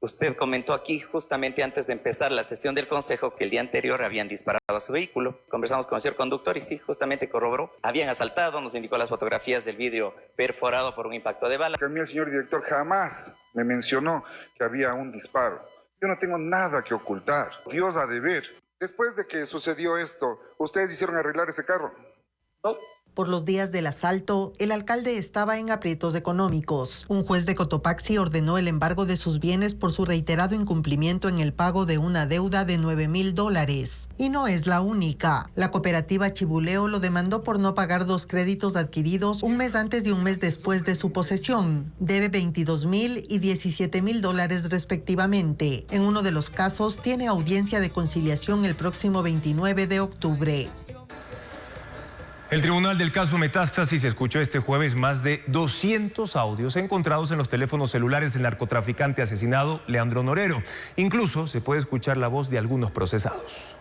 usted comentó aquí justamente antes de empezar la sesión del Consejo que el día anterior habían disparado a su vehículo. Conversamos con el señor conductor y sí, justamente corroboró. Habían asaltado, nos indicó las fotografías del vidrio perforado por un impacto de bala. A mí el señor director jamás me mencionó que había un disparo. Yo no tengo nada que ocultar. Dios ha de ver. Después de que sucedió esto, ¿ustedes hicieron arreglar ese carro? No. Por los días del asalto, el alcalde estaba en aprietos económicos. Un juez de Cotopaxi ordenó el embargo de sus bienes por su reiterado incumplimiento en el pago de una deuda de $9,000. Y no es la única. La cooperativa Chibuleo lo demandó por no pagar 2 créditos adquiridos un mes antes y un mes después de su posesión. Debe $22,000 y $17,000 respectivamente. En uno de los casos tiene audiencia de conciliación el próximo 29 de octubre. El tribunal del caso Metástasis escuchó este jueves más de 200 audios encontrados en los teléfonos celulares del narcotraficante asesinado Leandro Norero. Incluso se puede escuchar la voz de algunos procesados.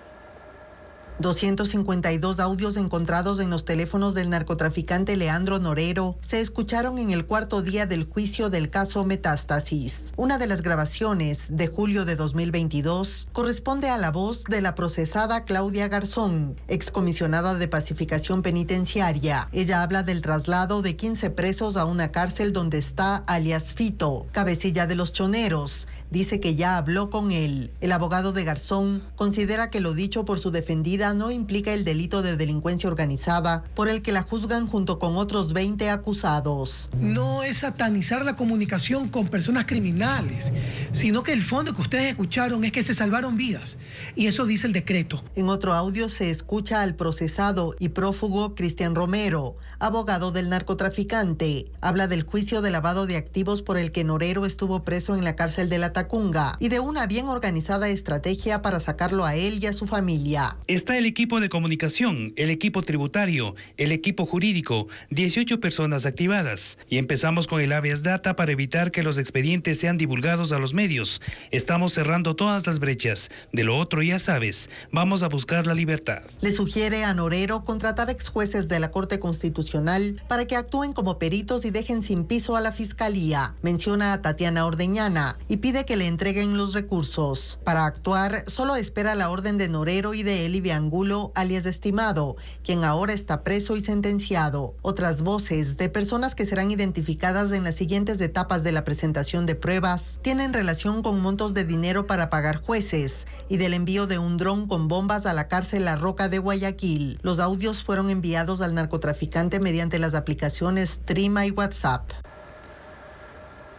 252 audios encontrados en los teléfonos del narcotraficante Leandro Norero se escucharon en el 4º día del juicio del caso Metástasis. Una de las grabaciones, de julio de 2022, corresponde a la voz de la procesada Claudia Garzón, excomisionada de pacificación penitenciaria. Ella habla del traslado de 15 presos a una cárcel donde está alias Fito, cabecilla de los choneros. Dice que ya habló con él. El abogado de Garzón considera que lo dicho por su defendida no implica el delito de delincuencia organizada por el que la juzgan junto con otros 20 acusados. No es satanizar la comunicación con personas criminales, sino que el fondo que ustedes escucharon es que se salvaron vidas. Y eso dice el decreto. En otro audio se escucha al procesado y prófugo Cristian Romero, abogado del narcotraficante. Habla del juicio de lavado de activos por el que Norero estuvo preso en la cárcel de la Tacunga y de una bien organizada estrategia para sacarlo a él y a su familia. Está el equipo de comunicación, el equipo tributario, el equipo jurídico, 18 personas activadas. Y empezamos con el habeas data para evitar que los expedientes sean divulgados a los medios. Estamos cerrando todas las brechas. De lo otro ya sabes, vamos a buscar la libertad. Le sugiere a Norero contratar exjueces de la Corte Constitucional para que actúen como peritos y dejen sin piso a la Fiscalía. Menciona a Tatiana Ordeñana y pide que le entreguen los recursos. Para actuar, solo espera la orden de Norero y de Eli Angulo, alias Estimado, quien ahora está preso y sentenciado. Otras voces de personas que serán identificadas en las siguientes etapas de la presentación de pruebas tienen relación con montos de dinero para pagar jueces y del envío de un dron con bombas a la cárcel La Roca de Guayaquil. Los audios fueron enviados al narcotraficante mediante las aplicaciones Trima y WhatsApp.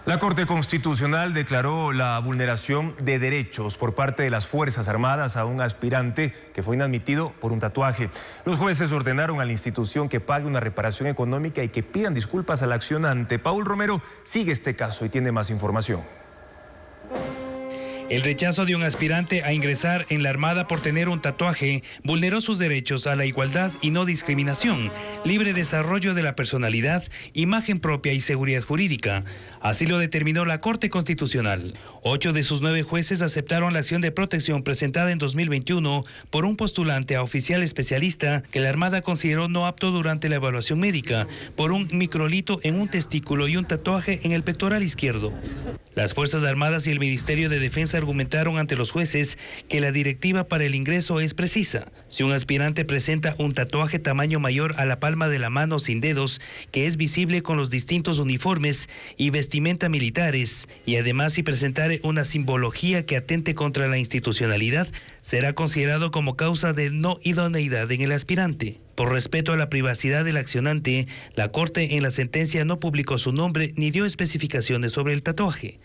La Corte Constitucional declaró la vulneración de derechos por parte de las Fuerzas Armadas a un aspirante que fue inadmitido por un tatuaje. Los jueces ordenaron a la institución que pague una reparación económica y que pidan disculpas al accionante. Paul Romero sigue este caso y tiene más información. El rechazo de un aspirante a ingresar en la Armada por tener un tatuaje vulneró sus derechos a la igualdad y no discriminación, libre desarrollo de la personalidad, imagen propia y seguridad jurídica. Así lo determinó la Corte Constitucional. 8 de sus 9 jueces aceptaron la acción de protección presentada en 2021 por un postulante a oficial especialista que la Armada consideró no apto durante la evaluación médica por un microlito en un testículo y un tatuaje en el pectoral izquierdo. Las Fuerzas Armadas y el Ministerio de Defensa argumentaron ante los jueces que la directiva para el ingreso es precisa. Si un aspirante presenta un tatuaje tamaño mayor a la palma de la mano sin dedos, que es visible con los distintos uniformes y vestimenta militares, y además si presentare una simbología que atente contra la institucionalidad, será considerado como causa de no idoneidad en el aspirante. Por respeto a la privacidad del accionante, la Corte en la sentencia no publicó su nombre ni dio especificaciones sobre el tatuaje.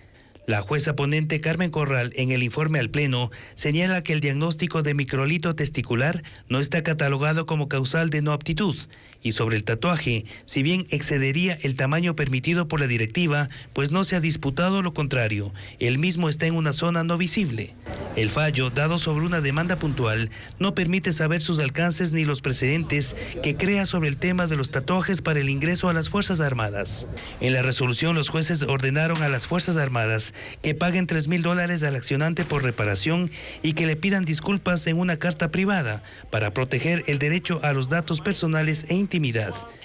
La jueza ponente Carmen Corral, en el informe al Pleno, señala que el diagnóstico de microlito testicular no está catalogado como causal de no aptitud. Y sobre el tatuaje, si bien excedería el tamaño permitido por la directiva, pues no se ha disputado lo contrario. El mismo está en una zona no visible. El fallo, dado sobre una demanda puntual, no permite saber sus alcances ni los precedentes que crea sobre el tema de los tatuajes para el ingreso a las Fuerzas Armadas. En la resolución, los jueces ordenaron a las Fuerzas Armadas que paguen $3,000 al accionante por reparación y que le pidan disculpas en una carta privada para proteger el derecho a los datos personales e intimidad.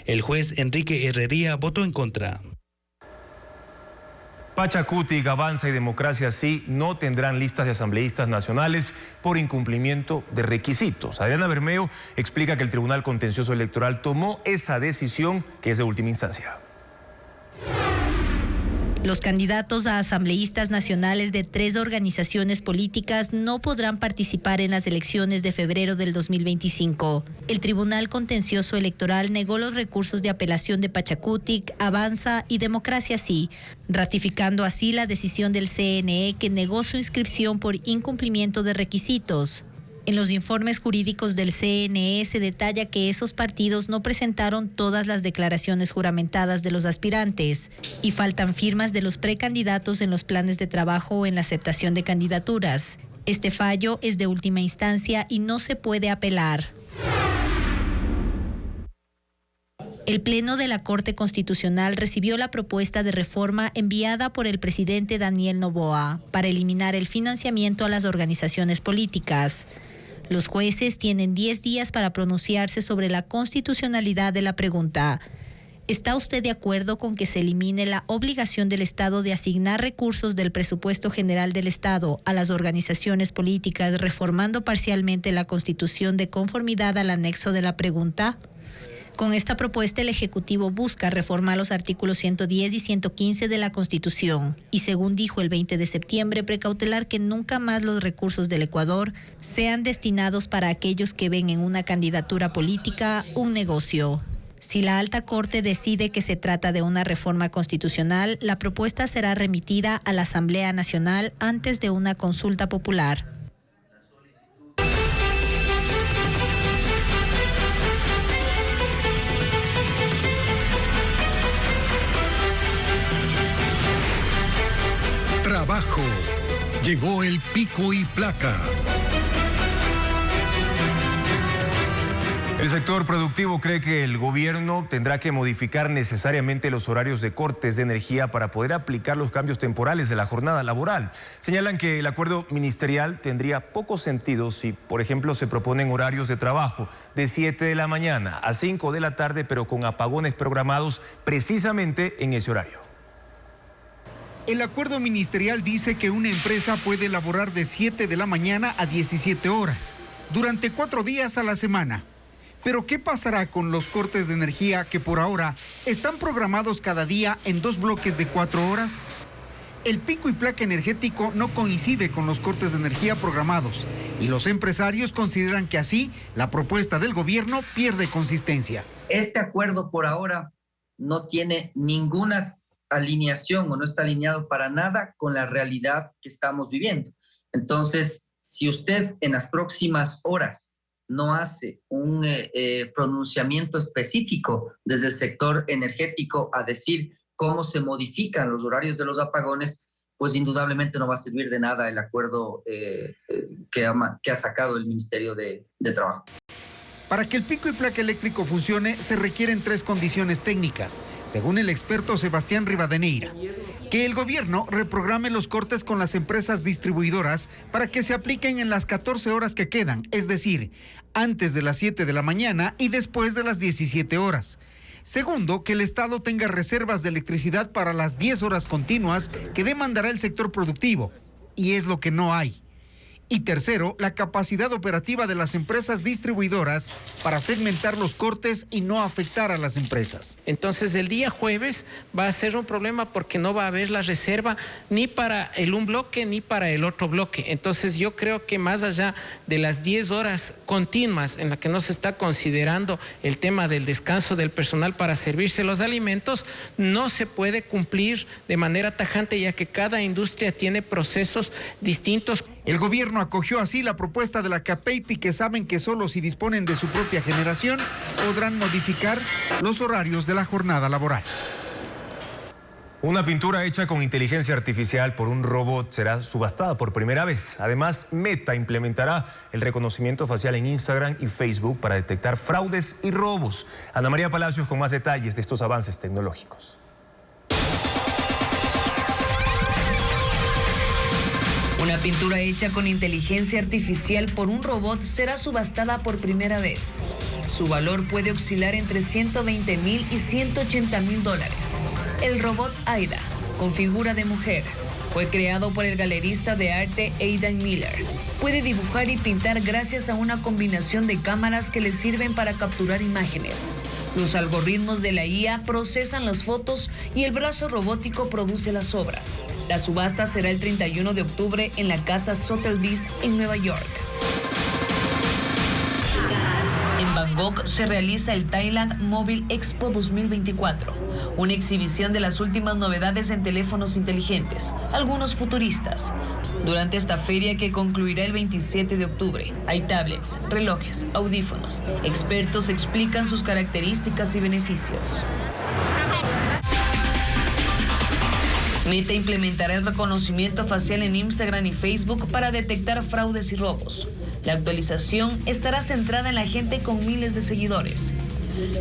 El juez Enrique Herrería votó en contra. Pachacutic, Avanza y Democracia Sí no tendrán listas de asambleístas nacionales por incumplimiento de requisitos. Adriana Bermeo explica que el Tribunal Contencioso Electoral tomó esa decisión que es de última instancia. Los candidatos a asambleístas nacionales de 3 organizaciones políticas no podrán participar en las elecciones de febrero del 2025. El Tribunal Contencioso Electoral negó los recursos de apelación de Pachacutic, Avanza y Democracia Sí, ratificando así la decisión del CNE que negó su inscripción por incumplimiento de requisitos. En los informes jurídicos del CNE se detalla que esos partidos no presentaron todas las declaraciones juramentadas de los aspirantes y faltan firmas de los precandidatos en los planes de trabajo o en la aceptación de candidaturas. Este fallo es de última instancia y no se puede apelar. El Pleno de la Corte Constitucional recibió la propuesta de reforma enviada por el presidente Daniel Noboa para eliminar el financiamiento a las organizaciones políticas. Los jueces tienen 10 días para pronunciarse sobre la constitucionalidad de la pregunta. ¿Está usted de acuerdo con que se elimine la obligación del Estado de asignar recursos del presupuesto general del Estado a las organizaciones políticas, reformando parcialmente la Constitución de conformidad al anexo de la pregunta? Con esta propuesta, el Ejecutivo busca reformar los artículos 110 y 115 de la Constitución y, según dijo el 20 de septiembre, precautelar que nunca más los recursos del Ecuador sean destinados para aquellos que ven en una candidatura política un negocio. Si la Alta Corte decide que se trata de una reforma constitucional, la propuesta será remitida a la Asamblea Nacional antes de una consulta popular. Trabajo. Llegó el pico y placa. El sector productivo cree que el gobierno tendrá que modificar necesariamente los horarios de cortes de energía para poder aplicar los cambios temporales de la jornada laboral. Señalan que el acuerdo ministerial tendría poco sentido si, por ejemplo, se proponen horarios de trabajo de 7 de la mañana a 5 de la tarde, pero con apagones programados precisamente en ese horario. El acuerdo ministerial dice que una empresa puede laborar de 7 de la mañana a 17 horas, durante 4 días a la semana. Pero ¿qué pasará con los cortes de energía que por ahora están programados cada día en 2 bloques de 4 horas? El pico y placa energético no coincide con los cortes de energía programados y los empresarios consideran que así la propuesta del gobierno pierde consistencia. Este acuerdo por ahora no tiene ninguna alineación o no está alineado para nada con la realidad que estamos viviendo. Entonces, si usted en las próximas horas no hace un pronunciamiento específico desde el sector energético a decir cómo se modifican los horarios de los apagones, pues indudablemente no va a servir de nada el acuerdo que ha sacado el Ministerio de Trabajo. Para que el pico y placa eléctrico funcione, se requieren 3 condiciones técnicas, según el experto Sebastián Rivadeneira. Que el gobierno reprograme los cortes con las empresas distribuidoras para que se apliquen en las 14 horas que quedan, es decir, antes de las 7 de la mañana y después de las 17 horas. Segundo, que el Estado tenga reservas de electricidad para las 10 horas continuas que demandará el sector productivo, y es lo que no hay. Y tercero, la capacidad operativa de las empresas distribuidoras para segmentar los cortes y no afectar a las empresas. Entonces el día jueves va a ser un problema porque no va a haber la reserva ni para un bloque ni para el otro bloque. Entonces yo creo que más allá de las 10 horas continuas en las que no se está considerando el tema del descanso del personal para servirse los alimentos, no se puede cumplir de manera tajante, ya que cada industria tiene procesos distintos. El gobierno acogió así la propuesta de la CAPEIPI, que saben que solo si disponen de su propia generación podrán modificar los horarios de la jornada laboral. Una pintura hecha con inteligencia artificial por un robot será subastada por primera vez. Además, Meta implementará el reconocimiento facial en Instagram y Facebook para detectar fraudes y robos. Ana María Palacios con más detalles de estos avances tecnológicos. Una pintura hecha con inteligencia artificial por un robot será subastada por primera vez. Su valor puede oscilar entre $120,000 y $180,000. El robot Aida, con figura de mujer, fue creado por el galerista de arte Aidan Miller. Puede dibujar y pintar gracias a una combinación de cámaras que le sirven para capturar imágenes. Los algoritmos de la IA procesan las fotos y el brazo robótico produce las obras. La subasta será el 31 de octubre en la casa Sotheby's en Nueva York. En Bangkok se realiza el Thailand Mobile Expo 2024, una exhibición de las últimas novedades en teléfonos inteligentes, algunos futuristas. Durante esta feria, que concluirá el 27 de octubre, hay tablets, relojes, audífonos. Expertos explican sus características y beneficios. Meta implementará el reconocimiento facial en Instagram y Facebook para detectar fraudes y robos. La actualización estará centrada en la gente con miles de seguidores.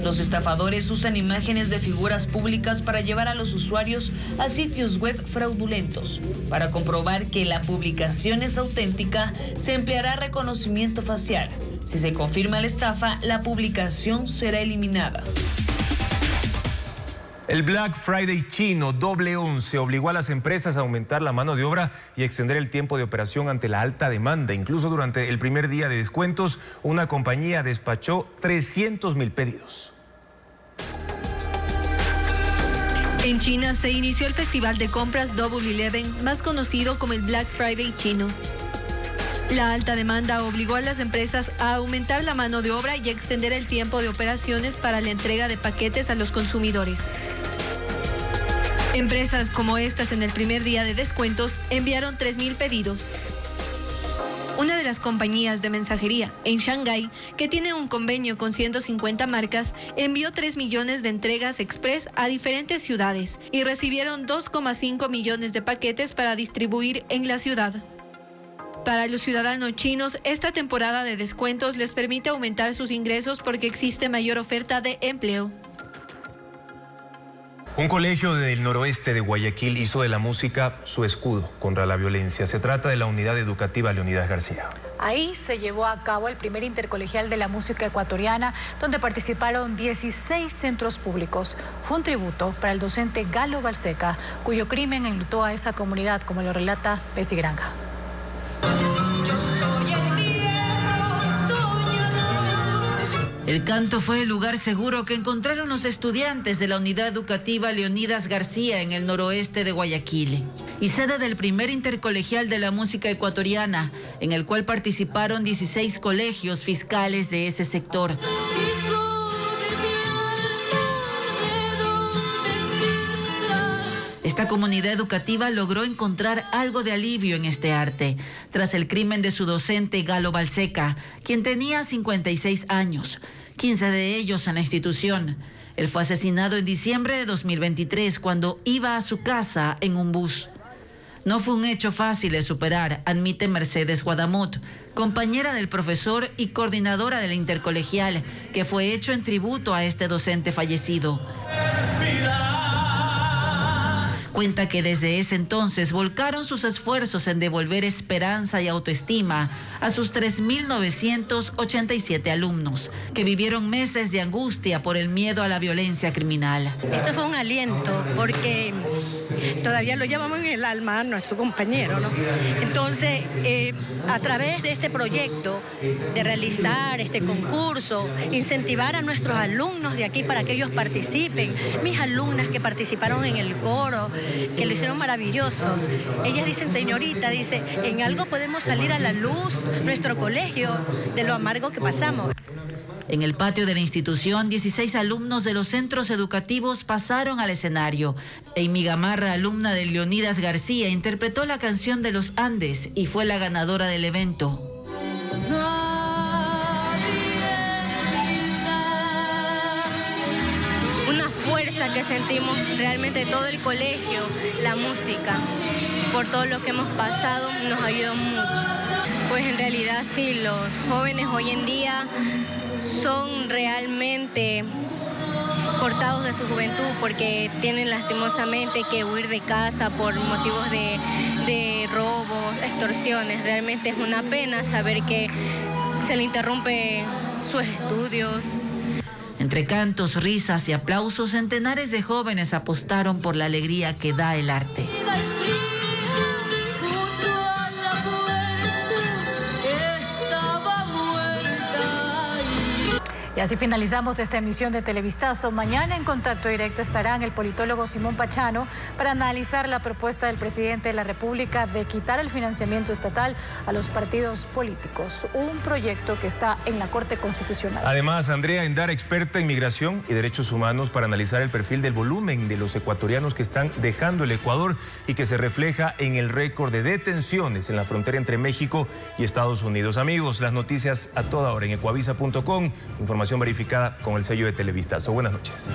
Los estafadores usan imágenes de figuras públicas para llevar a los usuarios a sitios web fraudulentos. Para comprobar que la publicación es auténtica, se empleará reconocimiento facial. Si se confirma la estafa, la publicación será eliminada. El Black Friday chino doble 11 obligó a las empresas a aumentar la mano de obra y extender el tiempo de operación ante la alta demanda. Incluso durante el primer día de descuentos, una compañía despachó 300,000 pedidos. En China se inició el festival de compras Double 11, más conocido como el Black Friday chino. La alta demanda obligó a las empresas a aumentar la mano de obra y a extender el tiempo de operaciones para la entrega de paquetes a los consumidores. Empresas como estas en el primer día de descuentos enviaron 3,000 pedidos. Una de las compañías de mensajería en Shanghái, que tiene un convenio con 150 marcas, envió 3 millones de entregas express a diferentes ciudades y recibieron 2,5 millones de paquetes para distribuir en la ciudad. Para los ciudadanos chinos, esta temporada de descuentos les permite aumentar sus ingresos porque existe mayor oferta de empleo. Un colegio del noroeste de Guayaquil hizo de la música su escudo contra la violencia. Se trata de la unidad educativa Leonidas García. Ahí se llevó a cabo el primer intercolegial de la música ecuatoriana, donde participaron 16 centros públicos. Fue un tributo para el docente Galo Balseca, cuyo crimen enlutó a esa comunidad, como lo relata Bessie Granja. El canto fue el lugar seguro que encontraron los estudiantes de la unidad educativa Leonidas García en el noroeste de Guayaquil y sede del primer intercolegial de la música ecuatoriana, en el cual participaron 16 colegios fiscales de ese sector. Esta comunidad educativa logró encontrar algo de alivio en este arte, tras el crimen de su docente Galo Balseca, quien tenía 56 años, 15 de ellos en la institución. Él fue asesinado en diciembre de 2023 cuando iba a su casa en un bus. No fue un hecho fácil de superar, admite Mercedes Guadamut, compañera del profesor y coordinadora del intercolegial, que fue hecho en tributo a este docente fallecido. Cuenta que desde ese entonces volcaron sus esfuerzos en devolver esperanza y autoestima a sus 3.987 alumnos, que vivieron meses de angustia por el miedo a la violencia criminal. Esto fue un aliento porque todavía lo llevamos en el alma a nuestro compañero, ¿no? Entonces, a través de este proyecto, de realizar este concurso, incentivar a nuestros alumnos de aquí para que ellos participen, mis alumnas que participaron en el coro, que lo hicieron maravilloso, ellas dicen, señorita, dice, en algo podemos salir a la luz, nuestro colegio, de lo amargo que pasamos. En el patio de la institución, 16 alumnos de los centros educativos pasaron al escenario. Amy Gamarra, alumna de Leonidas García, interpretó la canción de los Andes y fue la ganadora del evento. Una fuerza que sentimos realmente todo el colegio, la música, por todo lo que hemos pasado, nos ayudó mucho. Pues en realidad sí, los jóvenes hoy en día son realmente cortados de su juventud porque tienen lastimosamente que huir de casa por motivos de robos, extorsiones. Realmente es una pena saber que se le interrumpe sus estudios. Entre cantos, risas y aplausos, centenares de jóvenes apostaron por la alegría que da el arte. Y así finalizamos esta emisión de Televistazo. Mañana en contacto directo estarán el politólogo Simón Pachano para analizar la propuesta del presidente de la República de quitar el financiamiento estatal a los partidos políticos, un proyecto que está en la Corte Constitucional. Además, Andrea Endara, experta en migración y derechos humanos, para analizar el perfil del volumen de los ecuatorianos que están dejando el Ecuador y que se refleja en el récord de detenciones en la frontera entre México y Estados Unidos. Amigos, las noticias a toda hora en ecuavisa.com, información verificada con el sello de Televistazo. Buenas noches.